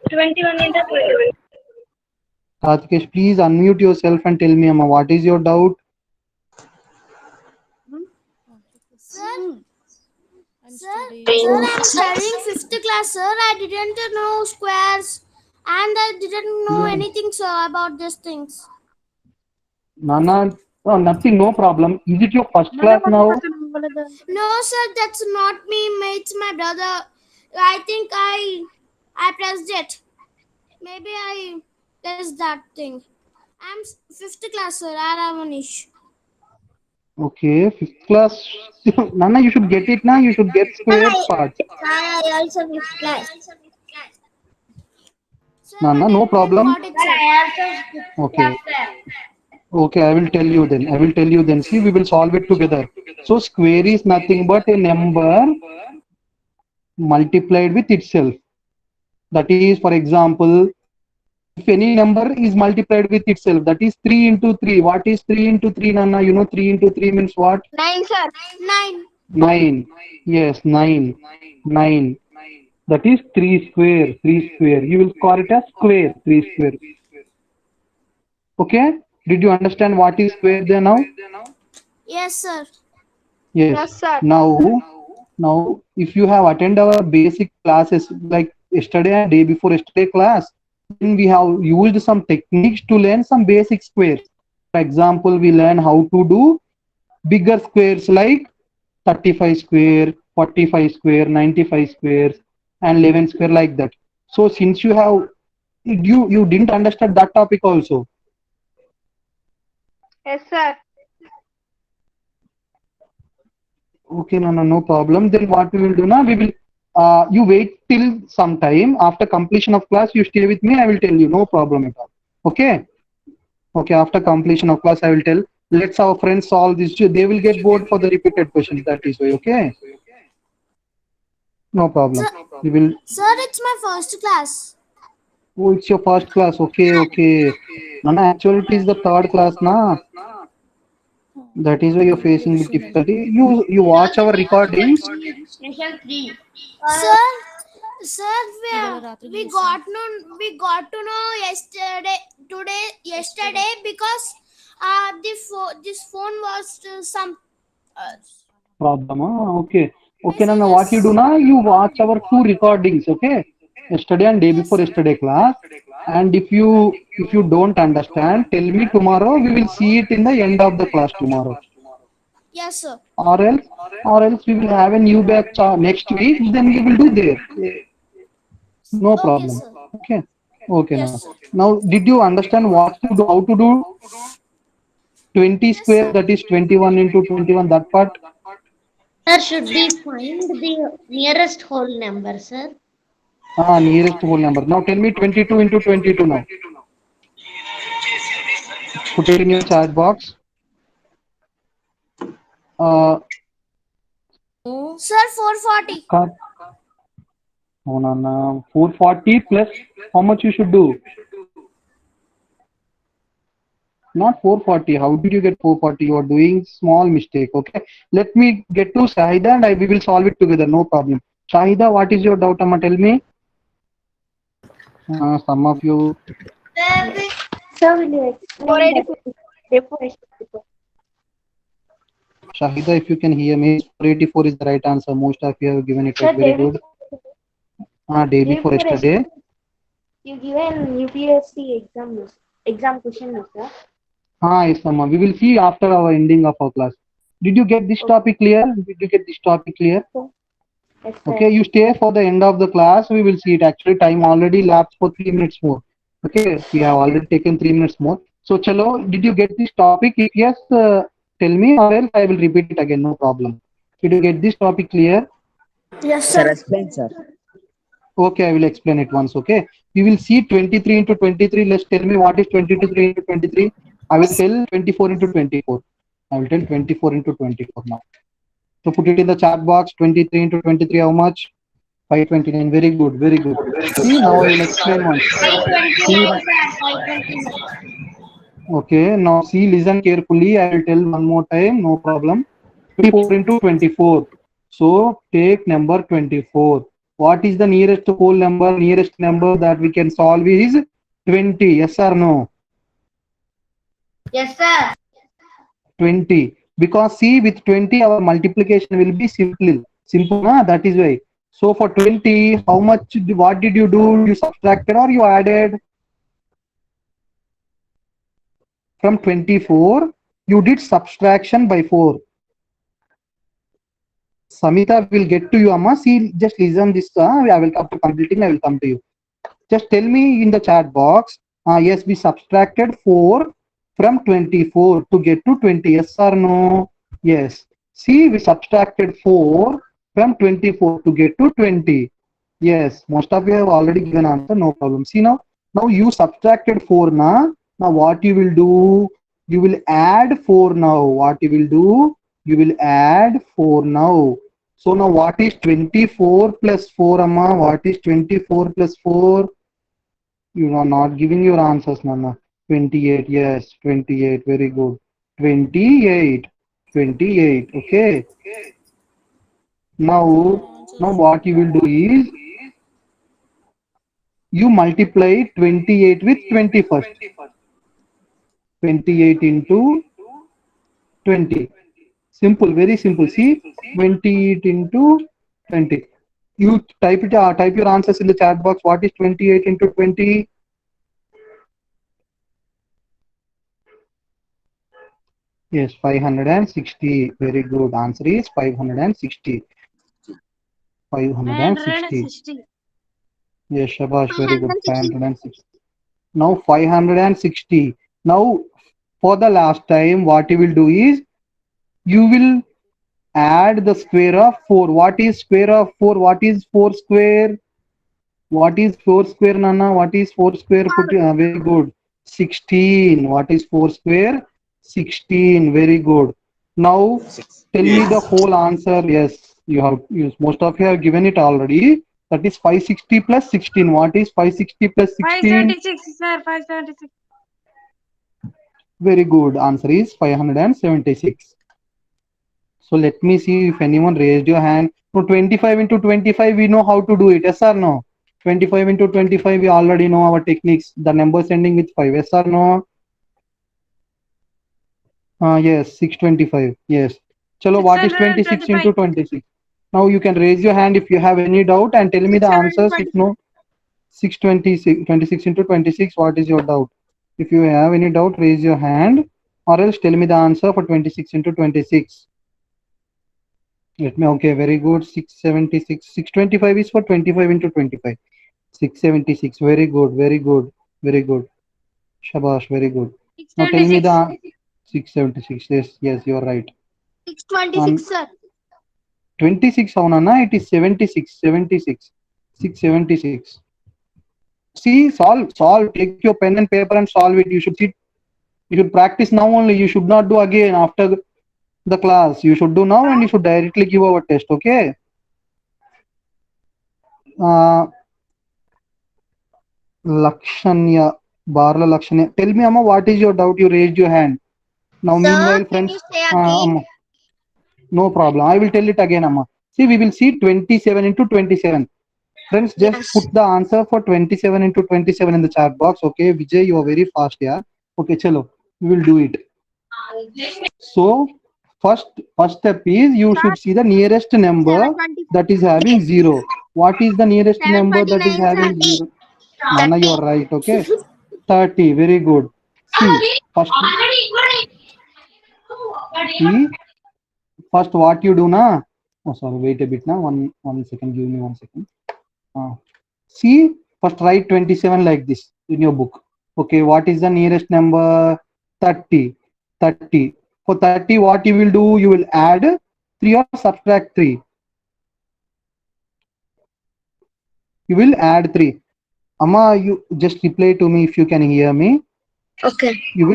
21 into 21. Karthikesh, please unmute yourself and tell me, Amma, what is your doubt? Sir, I'm studying 5th class, sir. I didn't know squares and I didn't know anything, sir, about these things. Nana, oh, nothing, no problem. Is it your first class now? No, sir, that's not me. It's my brother. I think I pressed it. Maybe I pressed that thing. I'm 5th class, sir. Aramanish. Okay, 5th class. Nana, you should get it now. You should get square part. I also 5th class. Sir, Nana, but no I problem. didn't got it, sir. Okay. Okay, I will tell you then. See, we will solve it together. So square is nothing but a number multiplied with itself. That is, for example, if any number is multiplied with itself, that is 3 into 3. What is 3 into 3, Nana? You know 3 into 3 means what? 9, sir. 9. 9. Yes, 9. 9. That is 3 square. 3 square. You will call it as square. 3 square. Okay? Did you understand what is square there now? Yes, sir. Yes, sir. Now, if you have attended our basic classes like yesterday and day before yesterday class, then we have used some techniques to learn some basic squares. For example, we learn how to do bigger squares like 35 square, 45 square, 95 squares, and 11 square like that. So since you have, you didn't understand that topic also. Yes, sir. Okay, no problem. Then what we will do now, we will, you wait till some time. After completion of class, you stay with me. I will tell you, no problem at all. Okay? Okay, after completion of class, I will tell. Let's our friends solve this. They will get bored for the repeated questions. That is why, okay? No problem. We will. Sir, it's my first class. Oh, it's your first class. Okay. Nana, actually, it is the third class, na. That is why you're facing the difficulty. You watch our recordings. Sir, we got to know yesterday because this phone was some Problem. Okay. Nana, what you do now? You watch our 2 recordings. Okay. Yesterday and day before yesterday class. And if you don't understand, tell me tomorrow. We will see it in the end of the class tomorrow. Yes, sir. Or else we will have a new batch next week. Then we will do there. No problem. sir. Okay. Yes, sir. Now, did you understand what to do? How to do 20 square? sir. That is 21 into 21. That part. Sir, should we find the nearest whole number, sir? Nearest whole number. Now tell me 22 into 22 now. Put it in your chat box. Sir, 440. Oh, no. 440 plus how much you should do? Not 440. How did you get 440? You are doing small mistake. Okay. Let me get to Shahida and we will solve it together. No problem. Shahida, what is your doubt? Amma, tell me. Some of you. Sir, will you explain that? Shahida, if you can hear me, 484 is the right answer. Most of you have given it right. Very good. Day before yesterday. You given UPSC exam question, sir. Yes, Amma. We will see after our ending of our class. Did you get this topic clear? Yes, sir. Okay, you stay for the end of the class. We will see it. Actually, time already lapsed for 3 minutes more. Okay, we have already taken 3 minutes more. So, chalo, did you get this topic? If yes, tell me, or else I will repeat it again. No problem. Did you get this topic clear? Yes, Sir, sir. explain, sir. Okay, I will explain it once. Okay, we will see 23 into 23. Let's tell me what is 23 into 23. I will tell 24 into 24. I will tell 24 into 24 now. So put it in the chat box. 23 into 23, how much? 529. Very good, very good. See, now I will explain once. See, 529. okay, now see, listen carefully. I will tell one more time, no problem. 24 into 24. So take number 24. What is the nearest whole number? Nearest number that we can solve is 20. Yes or no? Yes, sir. 20. Because see, with 20, our multiplication will be simple. Simple, na? That is why. So for 20, how much, what did you do? You subtracted or you added? From 24, you did subtraction by 4. Samita will get to you, Amma. See, just listen this. I will come to completing. I will come to you. Just tell me in the chat box. Yes, we subtracted 4 from 24 to get to 20. Yes or no? Yes. See, we subtracted 4 from 24 to get to 20. Yes, most of you have already given answer. No problem. See now. Now you subtracted 4 na. Now what you will do? You will add 4 now. What you will do? You will add 4 now. So now what is 24 plus 4, Amma? What is 24 plus 4? You are not giving your answers, Nana. 28, yes, 28, very good. 28, 28, okay. Now what you will do is, you multiply 28 with 20 first. 28 into 20. Simple, very simple. See, 28 into 20. You type it. Type your answers in the chat box. What is 28 into 20? Yes, 560. Very good. Answer is 560. 560. Yes, Shabash. Very good. 560. Now 560. Now for the last time, what you will do is, you will add the square of 4. What is square of 4? What is 4 square? What is 4 square, Nana? What is 4 square? Put very good. 16. What is 4 square? 16. Very good. Now tell me the whole answer. Yes, you have used. Most of you have given it already. That is 560 plus 16. What is 560 plus 16? 576, sir. 576. Very good. Answer is 576. So let me see if anyone raised your hand. So 25 into 25, we know how to do it. Yes or no? 25 into 25, we already know our techniques. The numbers ending with 5. Yes or no? Yes, 625. Yes. Chalo, what is 26 into 26? Now you can raise your hand if you have any doubt and tell me the answers. If no, 626, 26 into 26, what is your doubt? If you have any doubt, raise your hand, or else tell me the answer for 26 into 26. Let me, okay, very good. 676. 625 is for 25 into 25. 676. Very good, very good, very good. Shabash, very good. Now tell me the 676. Yes, yes, you are right. 626, sir. 26, Aunana, it is 76. 76. 676. See, solve. Take your pen and paper and solve it. You should practice now only. You should not do again after the class. You should do now and you should directly give our test. Okay. Lakshanya, Barla Lakshanya. Tell me, Amma, what is your doubt? You raised your hand. Now, meanwhile, friends. Amma, no problem. I will tell it again, Amma. See, we will see 27 into 27. Friends, just put the answer for 27 into 27 in the chat box. Okay, Vijay, you are very fast here. Okay, chalo, we will do it. So, first step is, you should see the nearest number that is having 0. What is the nearest number that is having 0? Nana, you are right. Okay, 30. Very good. See, first what you do na? Oh, sorry. Wait a bit now. One second. Give me 1 second. See, first write 27 like this in your book. Okay, what is the nearest number? 30. 30. For 30, what you will do? You will add 3 or subtract 3. You will add 3. Amma, you just reply to me if you can hear me. Okay. You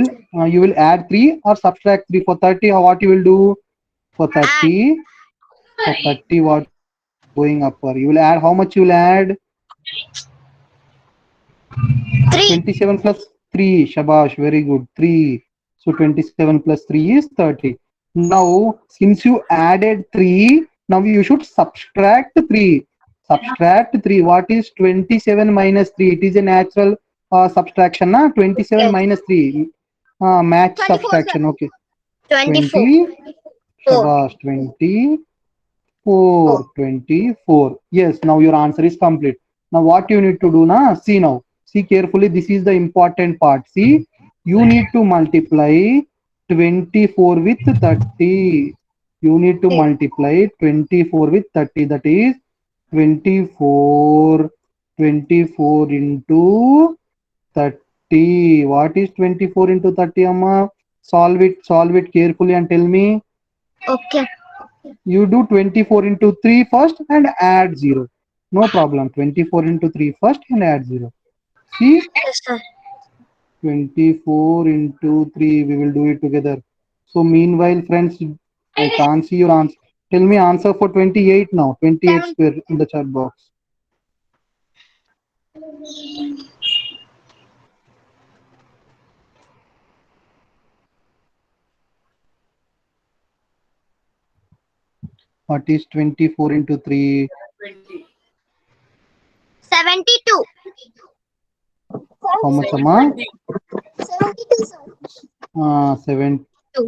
will add 3 or subtract 3 for 30. What you will do for 30? For 30, what going upward? You will add how much? You will add 3. 27 plus 3. Shabash, very good. 3. So 27 plus 3 is 30. Now, since you added 3, now you should subtract 3. Subtract 3. What is 27 minus 3? It is a natural subtraction. 27 Yes. minus 3. Match 24, subtraction. sir. Okay. 24. 20. Shabash, 24. 24. Yes, now your answer is complete. Now what you need to do now? See now. See carefully. This is the important part. See, you need to multiply 24 with 30. You need to multiply 24 with 30. That is 24 into 30. What is 24 into 30, Amma? Solve it carefully and tell me. Okay. You do 24 into 3 first and add 0. No problem. 24 into 3 first and add 0. See? Yes, sir. 24 into 3. We will do it together. So meanwhile, friends, I can't see your answer. Tell me answer for 28 now. 28 square in the chat box. What is 24 into 3? 72. How much, Amma? 72, sir.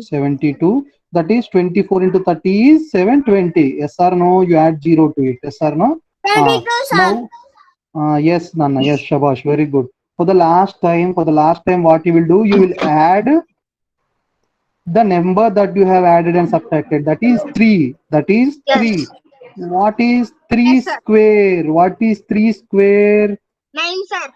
72. That is 24 into 30 is 720. Yes or no? You add 0 to it. Yes or no? 22, sir. Now, yes, Nana. Yes, Shabash. Very good. For the last time, what you will do? You will add the number that you have added and subtracted. That is 3. That is 3. What is 3 Yes, sir. square? What is 3 square? 9, sir.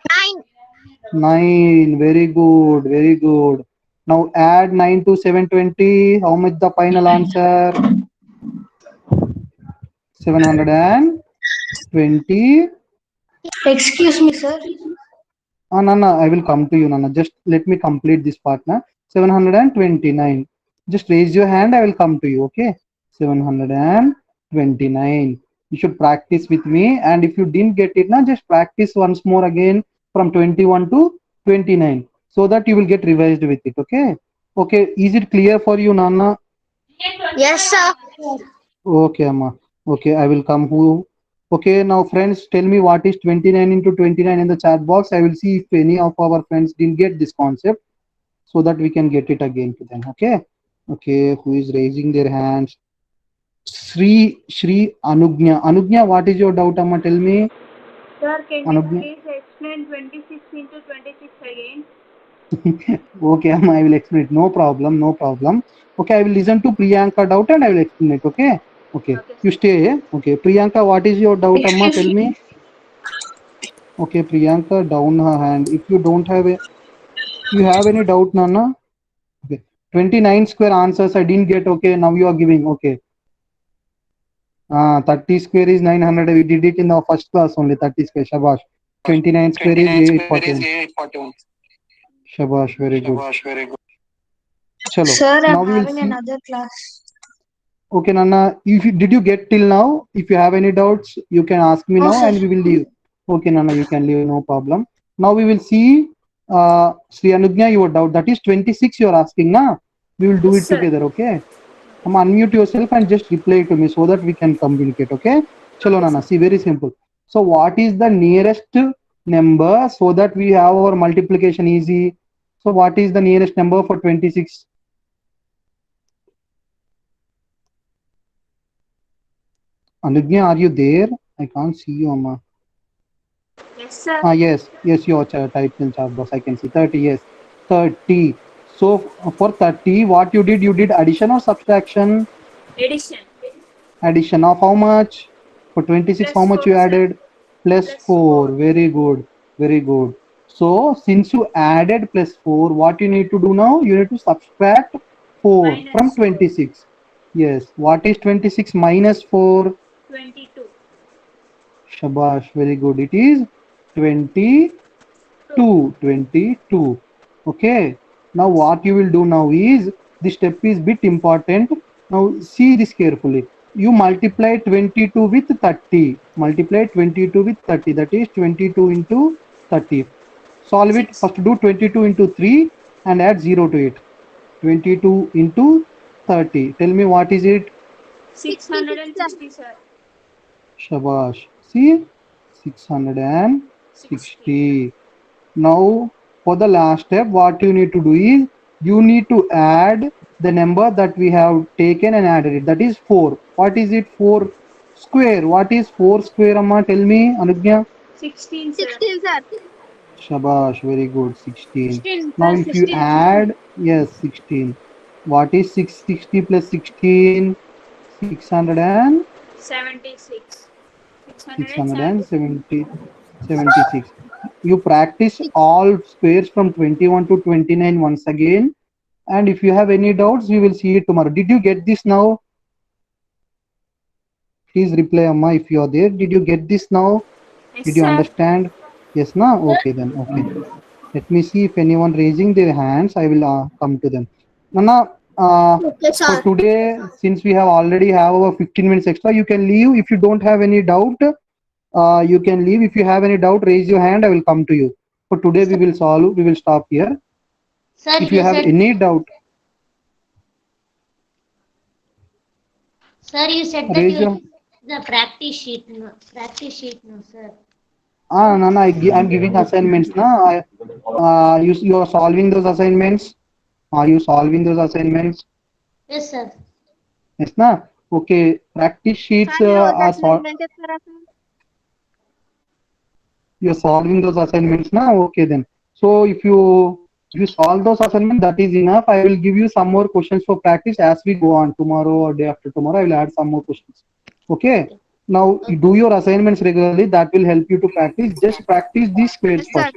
9. 9. Very good. Very good. Now add 9 to 720. How much the final answer? 720. Excuse me, sir. Nana, I will come to you, Nana. Just let me complete this part now. 729. Just raise your hand. I will come to you. Okay. 729. You should practice with me. And if you didn't get it now, just practice once more again from 21 to 29. So that you will get revised with it. Okay. Okay. Is it clear for you, Nana? Yes, sir. Okay, Amma. Okay, I will come. Okay, now friends, tell me what is 29 into 29 in the chat box. I will see if any of our friends didn't get this concept so that we can get it again to them. Okay. Okay, who is raising their hands? Shri Anugnya. Anugnya, what is your doubt, Amma? Tell me. Sir, can Anugnya. you please explain 26 into 26 again? Okay, Amma, I will explain it. No problem, no problem. Okay, I will listen to Priyanka doubt and I will explain it. Okay. Okay. You stay. Okay. Priyanka, what is your doubt, Amma? Tell me. Okay, Priyanka, down her hand. If you don't have you have any doubt, Nana? Okay. 29 square answers I didn't get. Okay, now you are giving. Okay. 30 square is 900. We did it in our first class only. 30 square. Shabash. 29 square is 841. Shabash. Very good. Chalo. Sir, Now I'm we will having see. another class. Okay, Nana. Did you get till now? If you have any doubts, you can ask me No, now sir. and we will leave. Okay, Nana, you can leave. No problem. Now we will see Sri Anugnya, your doubt. That is 26 you are asking, na? We will do it together, okay? Unmute yourself and just reply to me so that we can communicate, okay? Chalo, Nana. See, very simple. So what is the nearest number so that we have our multiplication easy? So what is the nearest number for 26? Anugnya, are you there? I can't see you, Amma. Yes, sir. Yes, you are typed in chat box. I can see 30. Yes, 30. So for 30, what you did addition or subtraction? Addition. Addition of how much? For 26, Plus how much 4, you sir. added? Plus 4. Very good. Very good. So since you added plus 4, what you need to do now? You need to subtract 4 Minus from 26. Yes. What is 26 minus 4? 22. Shabash, very good. It is 22. Okay. Now what you will do now is, this step is bit important. Now see this carefully. You multiply 22 with 30. Multiply 22 with 30. That is 22 into 30. Solve it. First do 22 into 3 and add 0 to it. 22 into 30. Tell me what is it? 660, sir. Shabash. See? 660. Now, for the last step, what you need to do is, you need to add the number that we have taken and added it. That is 4. What is it? 4 square. What is 4 square, Amma? Tell me, Anugya. 16, sir. 16, sir. Shabash. Very good. 16. 16 Now, plus if you 16. add, yes, 16. What is 660 plus 16? 676. 76. You practice all squares from 21 to 29 once again. And if you have any doubts, we will see it tomorrow. Did you get this now? Please reply, Amma, if you are there. Did you get this now? Yes, Did you sir. understand? Yes, no? Okay, then. Okay. Let me see if anyone raising their hands. I will come to them. Nana, Okay, for sir. today, since we have already have over 15 minutes extra, you can leave. If you don't have any doubt, you can leave. If you have any doubt, raise your hand. I will come to you. For today, we will solve. We will stop here. Sir, If you have said, any doubt, sir, you said that raise you your. the practice sheet, no, sir. No, no. I'm giving assignments. Na. You are solving those assignments. Are you solving those assignments? Yes, sir. Yes, na. Okay. Practice sheets are you're solving those assignments now. Okay, then. So if you solve those assignments, that is enough. I will give you some more questions for practice as we go on. Tomorrow or day after tomorrow, I will add some more questions. Okay. Now you do your assignments regularly. That will help you to practice. Just practice these squares first.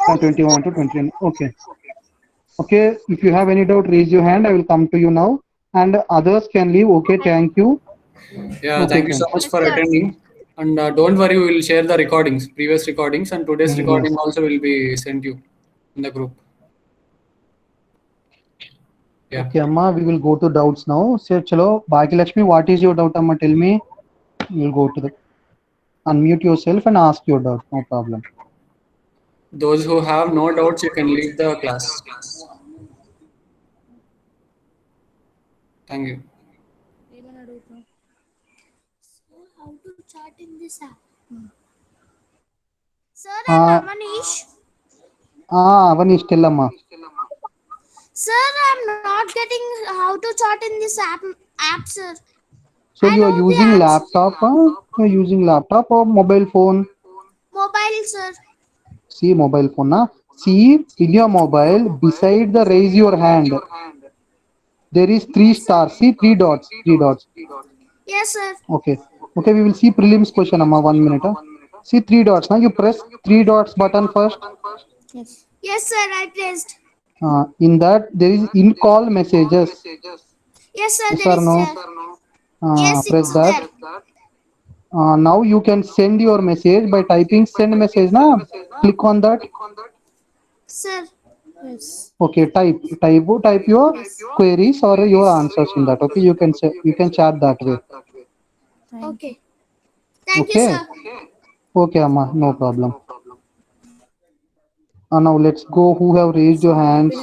From 21 to 29. Okay. Okay. If you have any doubt, raise your hand. I will come to you now. And others can leave. Okay. Thank you. Yeah, Okay, thank you so much for attending. And don't worry, we will share the recordings, previous recordings, and today's recording also will be sent you in the group. Yeah. Okay, Amma, we will go to doubts now. So, chalo, Bhagya what is your doubt, Amma? Tell me. We'll go to the unmute yourself and ask your doubt. No problem. Those who have no doubts, you can leave the class. Thank you. How to chat in this app? Sir, I'm Avanish. Avanish, tell Amma. Sir, I'm not getting how to chat in this app, sir. So you are using laptop? You're using laptop or mobile phone? Mobile, sir. See mobile phone. Na? See in your mobile beside the raise your hand. There is 3 stars. See 3 dots. 3 dots. Yes, sir. Okay. Okay, we will see prelims question, Amma. 1 minute. See 3 dots. Now you press 3 dots button first. Yes, sir. I pressed. In that there is in call messages. Yes, sir. Yes There or is no? there. Yes, Press it's that. there. Now you can send your message by typing send message. Na? Click on that. Sir. Yes. Okay, type your queries or your answers in that. Okay, you can chat that way. Okay. Thank you, Okay. sir. Okay, Amma, no problem. Now let's go. Who have raised your hands?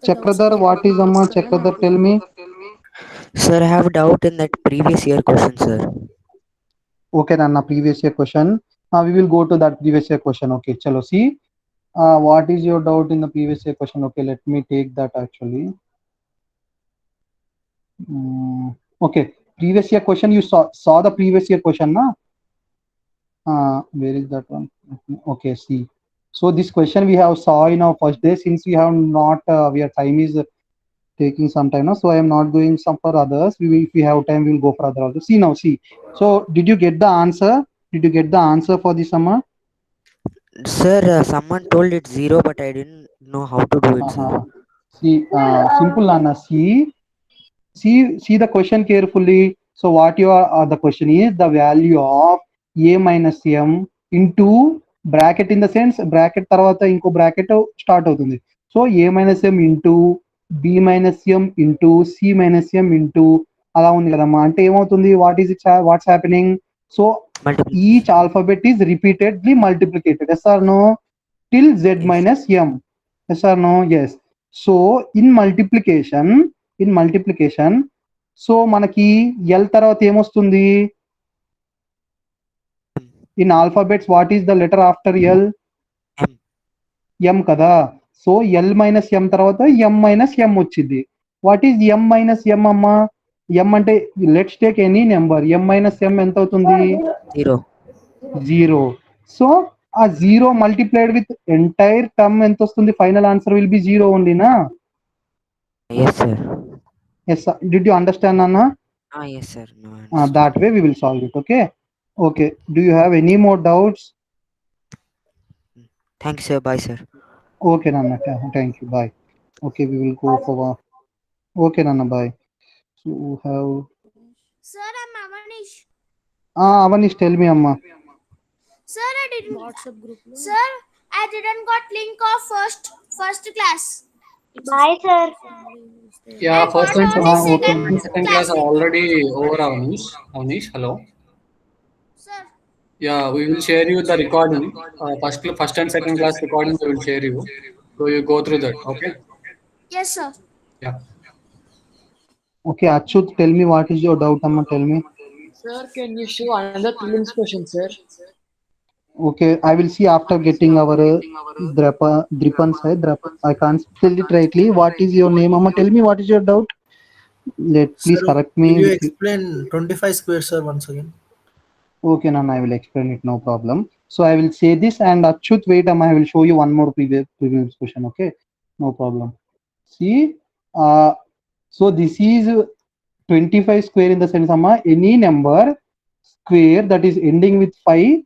Chakradhar, what is Amma? Chakradhar, tell me. Sir, I have doubt in that previous year question, sir. Okay, Nana, previous year question. We will go to that previous year question. Okay, chalo, see. What is your doubt in the previous year question? Okay, let me take that actually. Okay, previous year question. You saw the previous year question, na? Where is that one? Okay, see. So this question we have saw in our first day. Since we have not, our time is taking some time now, so I am not going some for others. If we have time, we will go for other also. See now, see. So did you get the answer? Did you get the answer for this, Amma? Sir, someone told it's 0, but I didn't know how to do it, sir. See, simple, Nana. See the question carefully. So what you are the question is the value of a minus m into bracket, in the sense bracket tarvata inko bracket start avutundi. So a minus m into b minus m into c minus m into ala undi kadamma. Ante em avutundi, what is it, what's happening? So each alphabet is repeatedly multiplicated, yes or no, till z minus m, yes or no? Yes. So in multiplication, so మనకి l తర్వాత ఏమొస్తుంది? In alphabets, what is the letter after l? m కదా. So l minus m తర్వాత m minus m వచ్చింది. What is m minus m అమ్మా? m అంటే let's take any number, m minus m ఎంత అవుతుంది? 0. సో ఆ 0 మల్టిప్లైడ్ విత్ ఎంటైర్ టర్మ్ ఎంత వస్తుంది? Final answer will be 0 only నా? Yes, sir. Yes, sir. Did you understand, Anna? Yes, sir. No, that way we will solve it. Okay. Do you have any more doubts? Thanks, sir. Bye, sir. Okay, Nana. Thank you. Bye. Okay, we will go for. Okay, Nana. Bye. So have. Sir, I'm Avanish. Avanish, tell me, Amma. Sir, I didn't. WhatsApp group. Sir, I didn't got link of first class. Bye, sir. Yeah, first and second second class are already over. Avanish, hello. Sir. Yeah, we will share you the recording. First and second class recording we will share you. So you go through that, okay? Yes, sir. Yeah. Okay, Achut, tell me what is your doubt, Amma. Tell me. Sir, can you show another prelims question, sir? Okay, I will see after getting our Dripan side. I can't spell it rightly. What is your name, Amma? Tell me what is your doubt. Please correct me. Will you explain 25 square, sir, once again? Okay, Nana, I will explain it, no problem. So I will say this, and Achut, wait, Amma, I will show you one more previous question. Okay, no problem. See, so this is 25 square in the sense, Amma, any number square that is ending with 5,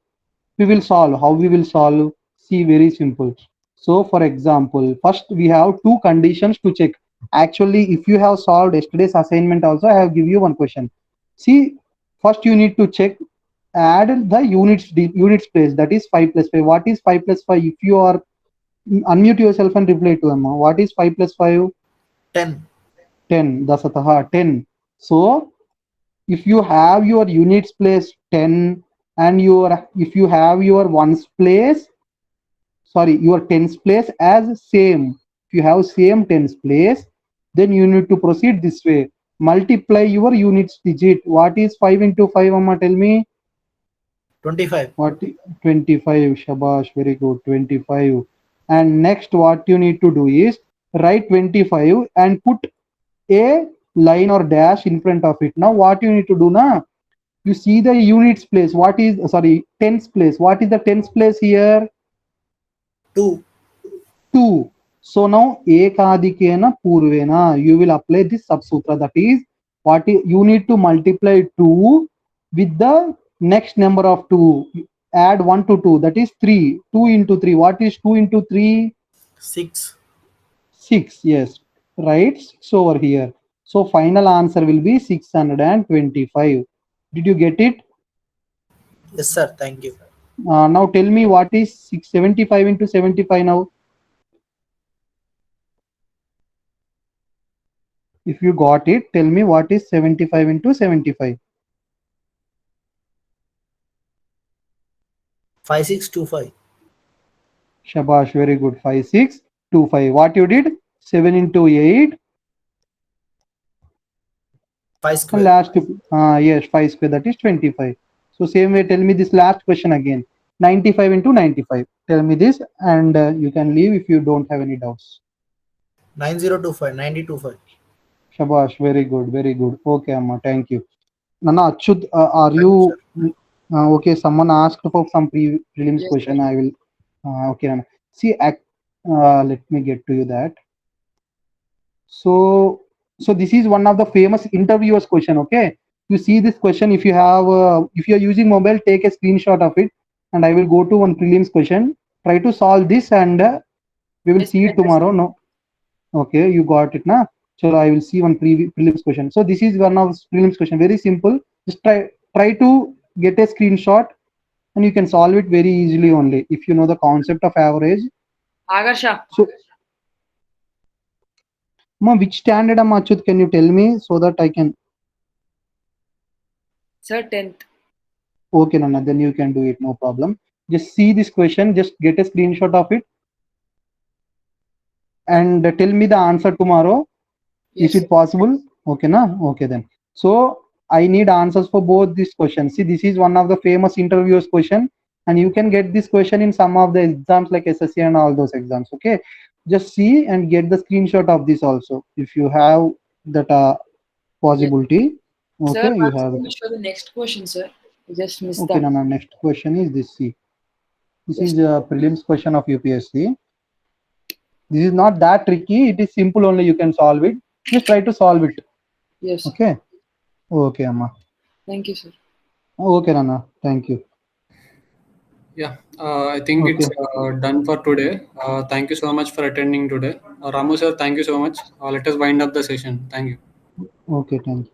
we will solve. How we will solve? See, very simple. So for example, first we have two conditions to check. Actually, if you have solved yesterday's assignment also, I have give you one question. See, first you need to check, add the units place, that is 5 plus 5. What is 5 plus 5? If you are, unmute yourself and reply to Amma. What is 5 plus 5? 10. Dasataha 10. So if you have your units place 10 and if you have your ones place, your tens place as same, if you have same tens place, then you need to proceed this way. Multiply your units digit. What is 5 into 5, Amma? Tell me. 25. What? 25. Shabash, very good. 25. And next, what you need to do is write 25 and put a line or dash in front of it. Now, what you need to do now? You see the units place. What is, tens place. What is the tens place here? 2. So now, ekadikena purvena. You will apply this subsutra. That is, you need to multiply 2 with the next number of 2. Add 1 to 2. That is 3. 2 into 3. What is 2 into 3? 6. 6. Yes. Right. 6 over here. So final answer will be 625. Did you get it? Yes, sir. Thank you. Now tell me what is 675 into 75 now. If you got it, tell me what is 75 into 75. 5625. Shabash, very good. 5625. What you did? 7 into 8. 5 square. Last, yes, 5 square, that is 25. So same way, tell me this last question again. 95 into 95. Tell me this, and you can leave if you don't have any doubts. 9025. 9025. Shabash, very good, very good. Okay, Amma, thank you. Nana, Achut, are you okay? Someone asked for some prelims question. I will. Okay, Nana. See, let me get to you that. So this is one of the famous interviewers question. Okay, you see this question. If you have, if you are using mobile, take a screenshot of it, and I will go to one prelims question. Try to solve this, and we will see it tomorrow. No, okay, you got it, na? So I will see one prelims question. So this is one of prelims question, very simple. Just try to get a screenshot and you can solve it very easily only if you know the concept of average. Agarsha. So Ma, which standard am Achyut, can you tell me so that I can? Sir, 10th. Okay, Nana, then you can do it, no problem. Just see this question, just get a screenshot of it and tell me the answer tomorrow. Yes, Is it possible? Okay, na? Okay then. So I need answers for both these questions. See, this is one of the famous interviewers question, and you can get this question in some of the exams like SSC and all those exams. Okay, just see and get the screenshot of this also if you have that possibility. Okay, Sir, you I'm have. going to show the next question, sir. I just missed Okay, that. Nana, next question is this. See, this Yes. is a prelims question of UPSC. This is not that tricky. It is simple only. You can solve it. Just try to solve it. Yes. Okay. Okay, Amma. Thank you, sir. Okay, Nana. Thank you. Yeah, I think Okay. it's done for today. Thank you so much for attending today. Ramu sir, thank you so much. Let us wind up the session. Thank you. Okay, thank you.